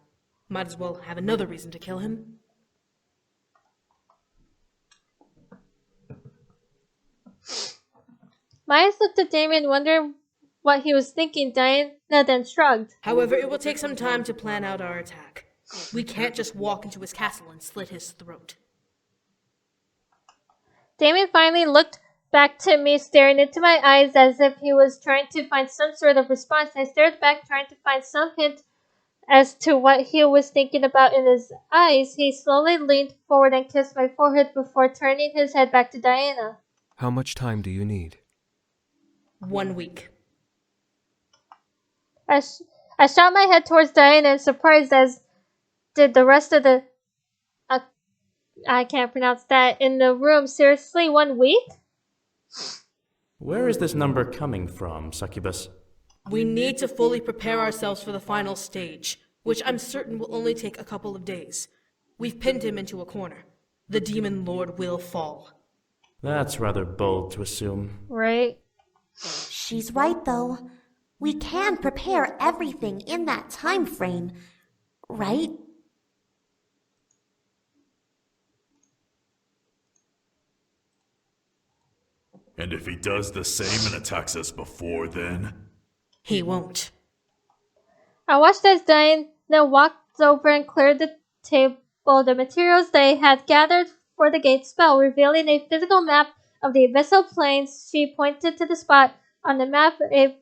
Might as well have another reason to kill him. Miles looked at Damien, wondering what he was thinking. Diana then shrugged. However, it will take some time to plan out our attack. We can't just walk into his castle and slit his throat. Damien finally looked back to me, staring into my eyes as if he was trying to find some sort of response. I stared back, trying to find some hint as to what he was thinking about in his eyes. He slowly leaned forward and kissed my forehead before turning his head back to Diana. How much time do you need? 1 week. I shot my head towards Diana in surprise, as did the rest of the... I can't pronounce that in the room. Seriously, 1 week? Where is this number coming from, Succubus? We need to fully prepare ourselves for the final stage, which I'm certain will only take a couple of days. We've pinned him into a corner. The Demon Lord will fall. That's rather bold to assume. Right. She's right, though. We can prepare everything in that time frame, right? And if he does the same and attacks us before then? He won't. I watched as Diana walked over and cleared the table, the materials they had gathered for the gate spell, revealing a physical map of the Abyssal Plains. She pointed to the spot on the map, a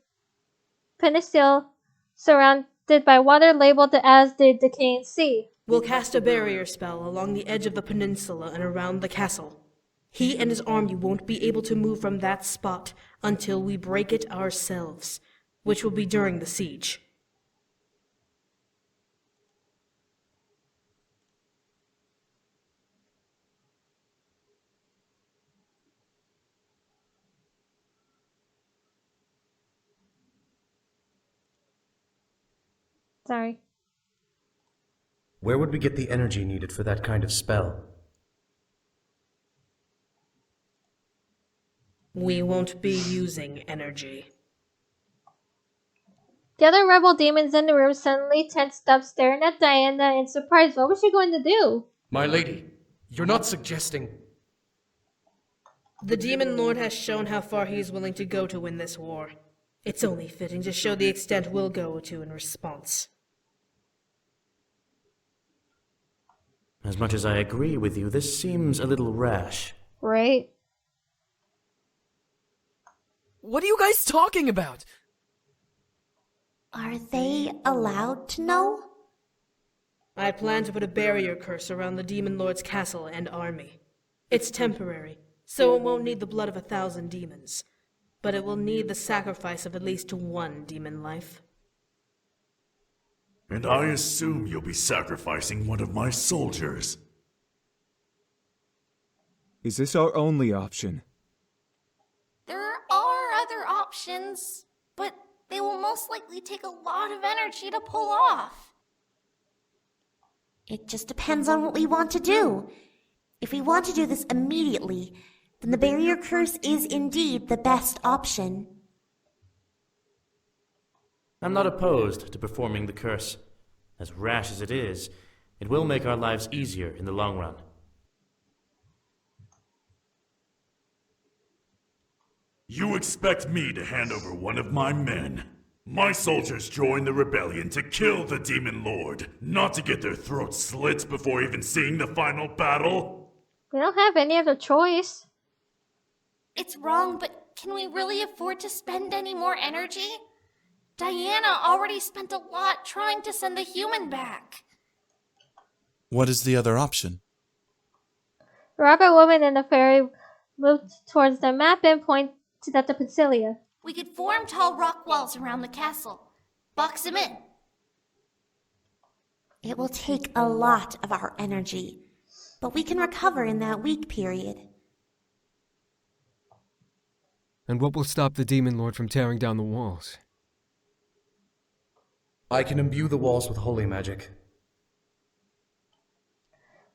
peninsula surrounded by water labeled as the Decaying Sea. We'll cast a barrier spell along the edge of the peninsula and around the castle. He and his army won't be able to move from that spot until we break it ourselves, which will be during the siege. Sorry. Where would we get the energy needed for that kind of spell? We won't be using energy. The other rebel demons in the room suddenly tensed up, staring at Diana in surprise. What was she going to do? My lady, you're not suggesting... The Demon Lord has shown how far he is willing to go to win this war. It's only fitting to show the extent we'll go to in response. As much as I agree with you, this seems a little rash. Right? What are you guys talking about? Are they allowed to know? I plan to put a barrier curse around the Demon Lord's castle and army. It's temporary, so it won't need the blood of 1,000 demons. But it will need the sacrifice of at least one demon life. And I assume you'll be sacrificing one of my soldiers. Is this our only option? There are other options, but they will most likely take a lot of energy to pull off. It just depends on what we want to do. If we want to do this immediately, then the barrier curse is indeed the best option. I'm not opposed to performing the curse. As rash as it is, it will make our lives easier in the long run. You expect me to hand over one of my men? My soldiers joined the rebellion to kill the Demon Lord, not to get their throats slit before even seeing the final battle? We don't have any other choice. It's wrong, but can we really afford to spend any more energy? Diana already spent a lot trying to send the human back. What is the other option? The rabbit woman and the fairy moved towards the map and pointed at the peninsula. We could form tall rock walls around the castle. Box him in. It will take a lot of our energy, but we can recover in that week period. And what will stop the Demon Lord from tearing down the walls? I can imbue the walls with holy magic.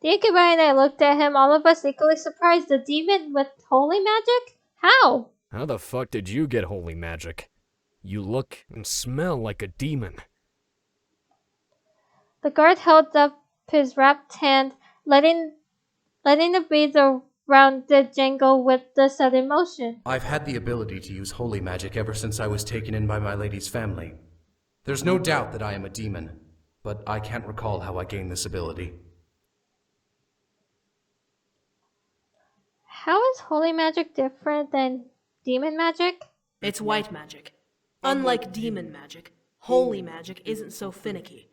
The Incubi and I looked at him, all of us equally surprised. The demon with holy magic? How? How the fuck did you get holy magic? You look and smell like a demon. The guard held up his wrapped hand, letting the beads around it jangle with the sudden motion. I've had the ability to use holy magic ever since I was taken in by my lady's family. There's no doubt that I am a demon, but I can't recall how I gained this ability. How is holy magic different than demon magic? It's white magic. Unlike demon magic, holy magic isn't so finicky.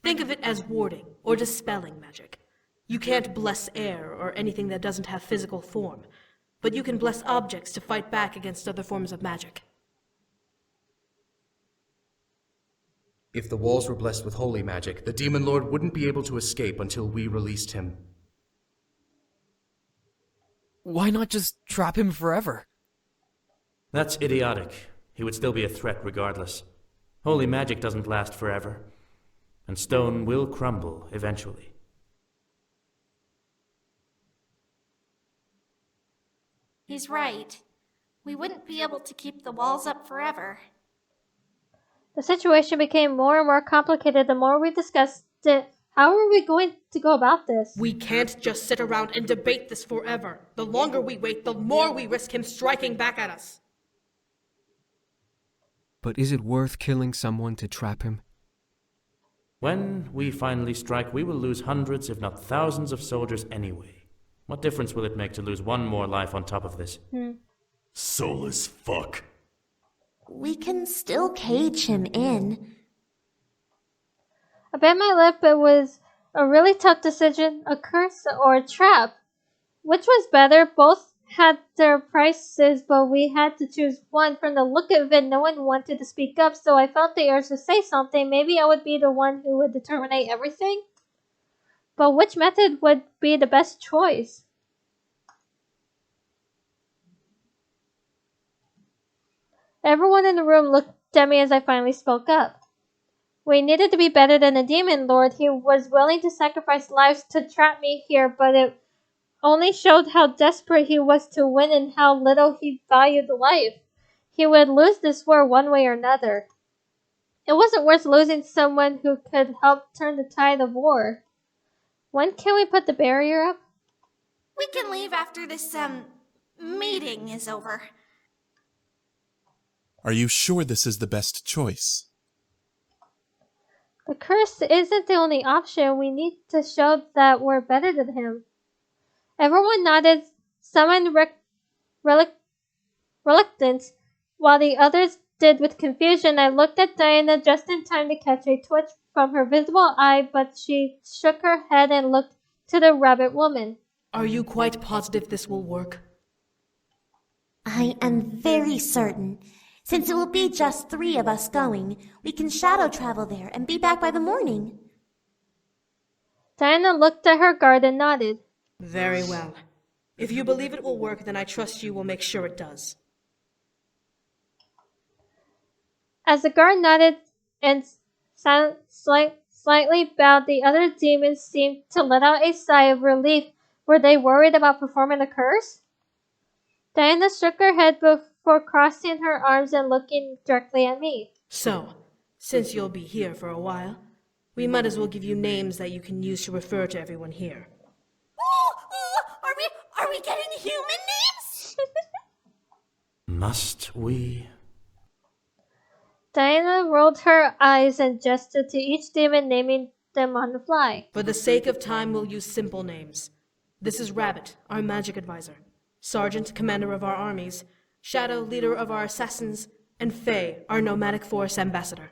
Think of it as warding or dispelling magic. You can't bless air or anything that doesn't have physical form, but you can bless objects to fight back against other forms of magic. If the walls were blessed with holy magic, the Demon Lord wouldn't be able to escape until we released him. Why not just trap him forever? That's idiotic. He would still be a threat regardless. Holy magic doesn't last forever, and stone will crumble eventually. He's right. We wouldn't be able to keep the walls up forever. The situation became more and more complicated the more we discussed it. How are we going to go about this? We can't just sit around and debate this forever. The longer we wait, the more we risk him striking back at us. But is it worth killing someone to trap him? When we finally strike, we will lose hundreds, if not thousands, of soldiers anyway. What difference will it make to lose one more life on top of this? Soulless fuck. We can still cage him in. I bit my lip. It was a really tough decision, a curse or a trap. Which was better? Both had their prices, but we had to choose one. From the look of it, no one wanted to speak up, so I felt the urge to say something. Maybe I would be the one who would determine everything. But which method would be the best choice? Everyone in the room looked at me as I finally spoke up. We needed to be better than the Demon Lord. He was willing to sacrifice lives to trap me here, but it only showed how desperate he was to win and how little he valued life. He would lose this war one way or another. It wasn't worth losing someone who could help turn the tide of war. When can we put the barrier up? We can leave after this, meeting is over. Are you sure this is the best choice? The curse isn't the only option. We need to show that we're better than him. Everyone nodded, some in reluctance, while the others did with confusion. I looked at Diana just in time to catch a twitch from her visible eye, but she shook her head and looked to the rabbit woman. Are you quite positive this will work? I am very certain. Since it will be just 3 of us going, we can shadow travel there and be back by the morning. Diana looked at her guard and nodded. Very well. If you believe it will work, then I trust you will make sure it does. As the guard nodded and slightly bowed, the other demons seemed to let out a sigh of relief. Were they worried about performing the curse? Diana shook her head before crossing her arms and looking directly at me. So, since you'll be here for a while, we might as well give you names that you can use to refer to everyone here. Are we getting human names? Must we? Diana rolled her eyes and gestured to each demon, naming them on the fly. For the sake of time, we'll use simple names. This is Rabbit, our magic advisor. Sergeant, commander of our armies. Shadow, leader of our assassins. And Faye, our nomadic force ambassador.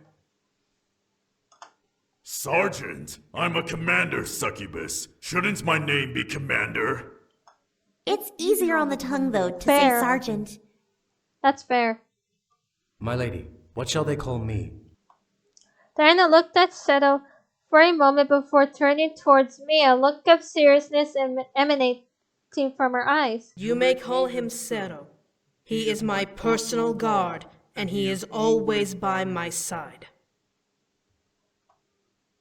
Sergeant? I'm a commander, succubus. Shouldn't my name be Commander? It's easier on the tongue, though, to Fair. say Sergeant. That's fair. My lady, what shall they call me? Diana looked at Seto for a moment before turning towards me, a look of seriousness emanating from her eyes. You may call him Sero. He is my personal guard, and he is always by my side.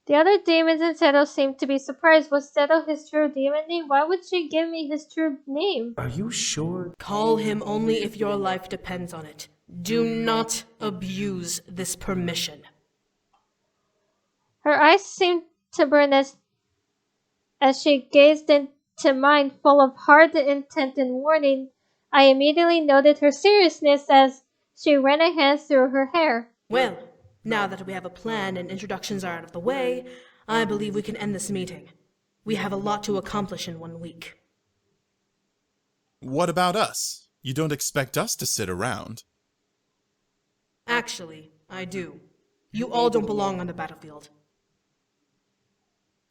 The other demons in Seto seemed to be surprised. Was Seto his true demon name? Why would she give me his true name? Are you sure? Call him only if your life depends on it. Do not abuse this permission. Her eyes seemed to burn as she gazed into mine, full of hard intent and warning. I immediately noted her seriousness as she ran her hands through her hair. Well, now that we have a plan and introductions are out of the way, I believe we can end this meeting. We have a lot to accomplish in 1 week. What about us? You don't expect us to sit around. Actually, I do. You all don't belong on the battlefield.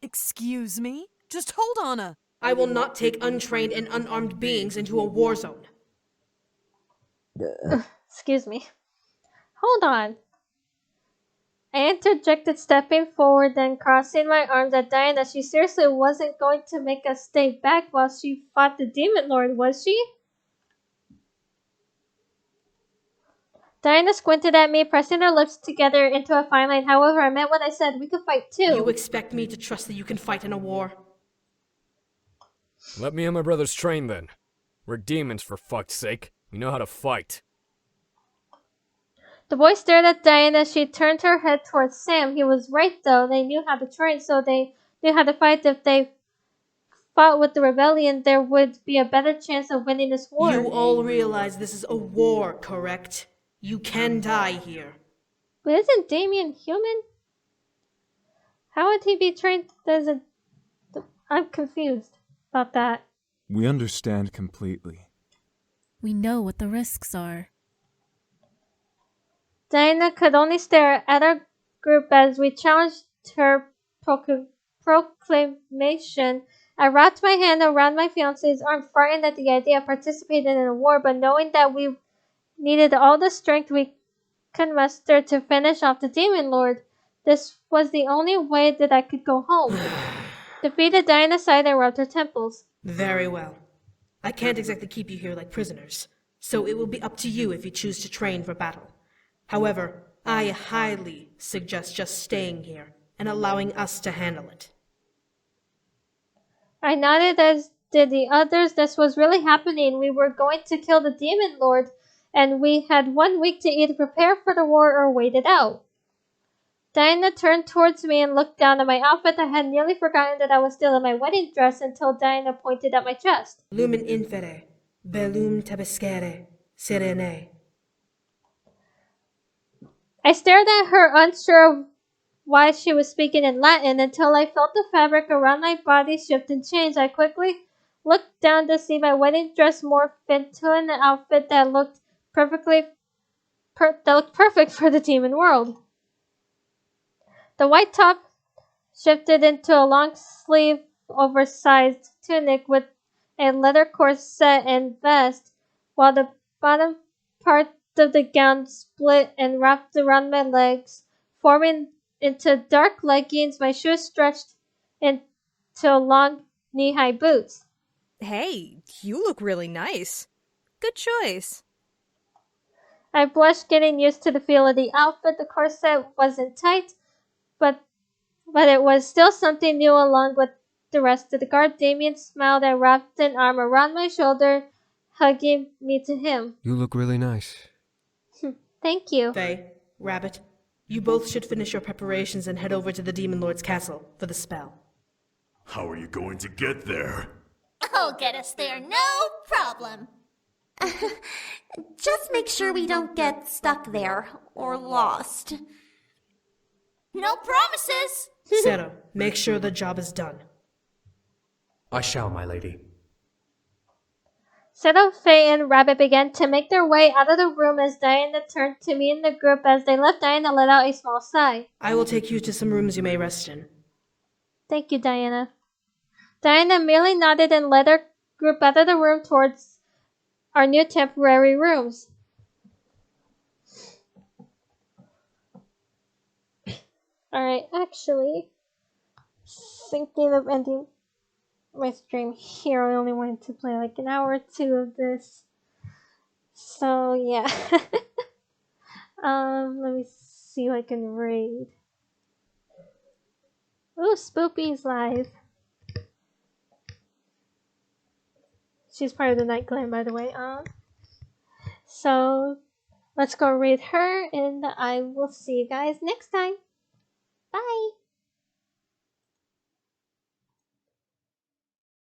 Excuse me? Just hold on I will not take untrained and unarmed beings into a war zone. Excuse me. Hold on. I interjected, stepping forward, then crossing my arms at Diana. She seriously wasn't going to make us stay back while she fought the Demon Lord, was she? Diana squinted at me, pressing her lips together into a fine line. However, I meant what I said. We could fight too. You expect me to trust that you can fight in a war? Let me and my brothers train then. We're demons, for fuck's sake. We know how to fight. The boys stared at Diana. She turned her head towards Sam. He was right, though. They knew how to train, so they knew how to fight. If they fought with the rebellion, there would be a better chance of winning this war. You all realize this is a war, correct? You can die here. But isn't Damien human? How would he be trained as a... I'm confused about that. We understand completely. We know what the risks are. Diana could only stare at our group as we challenged her proclamation. I wrapped my hand around my fiancé's arm, frightened at the idea of participating in a war, but knowing that we needed all the strength we could muster to finish off the Demon Lord. This was the only way that I could go home. Defeated, Diana sighed and rubbed her temples. Very well. I can't exactly keep you here like prisoners, so it will be up to you if you choose to train for battle. However, I highly suggest just staying here and allowing us to handle it. I nodded, as did the others. This was really happening. We were going to kill the Demon Lord, and we had 1 week to either prepare for the war or wait it out. Diana turned towards me and looked down at my outfit. I had nearly forgotten that I was still in my wedding dress until Diana pointed at my chest. Lumen infere, bellum tabescere, serene. I stared at her, unsure of why she was speaking in Latin, until I felt the fabric around my body shift and change. I quickly looked down to see my wedding dress morph into an outfit that looked perfect for the demon world. The white top shifted into a long-sleeve, oversized tunic with a leather corset and vest, while the bottom part of the gown split and wrapped around my legs, forming into dark leggings. My shoes stretched into long knee-high boots. Hey, you look really nice. Good choice. I blushed, getting used to the feel of the outfit. The corset wasn't tight, but it was still something new along with the rest of the guard. Damien smiled and wrapped an arm around my shoulder, hugging me to him. You look really nice. Thank you. Faye, Rabbit, you both should finish your preparations and head over to the Demon Lord's castle for the spell. How are you going to get there? I'll get us there, no problem. Just make sure we don't get stuck there or lost. No promises. Zero, make sure the job is done. I shall, my lady. Seto, Faye, and Rabbit began to make their way out of the room as Diana turned to me and the group. As they left, Diana let out a small sigh. I will take you to some rooms you may rest in. Thank you, Diana. Diana merely nodded and led our group out of the room towards our new temporary rooms. Alright, actually, thinking of ending my stream here. I only wanted to play like an hour or two of this. So, yeah. Let me see if I can raid. Ooh, Spoopy's live. She's part of the Night Clan, by the way. So let's go read her, and I will see you guys next time. Bye.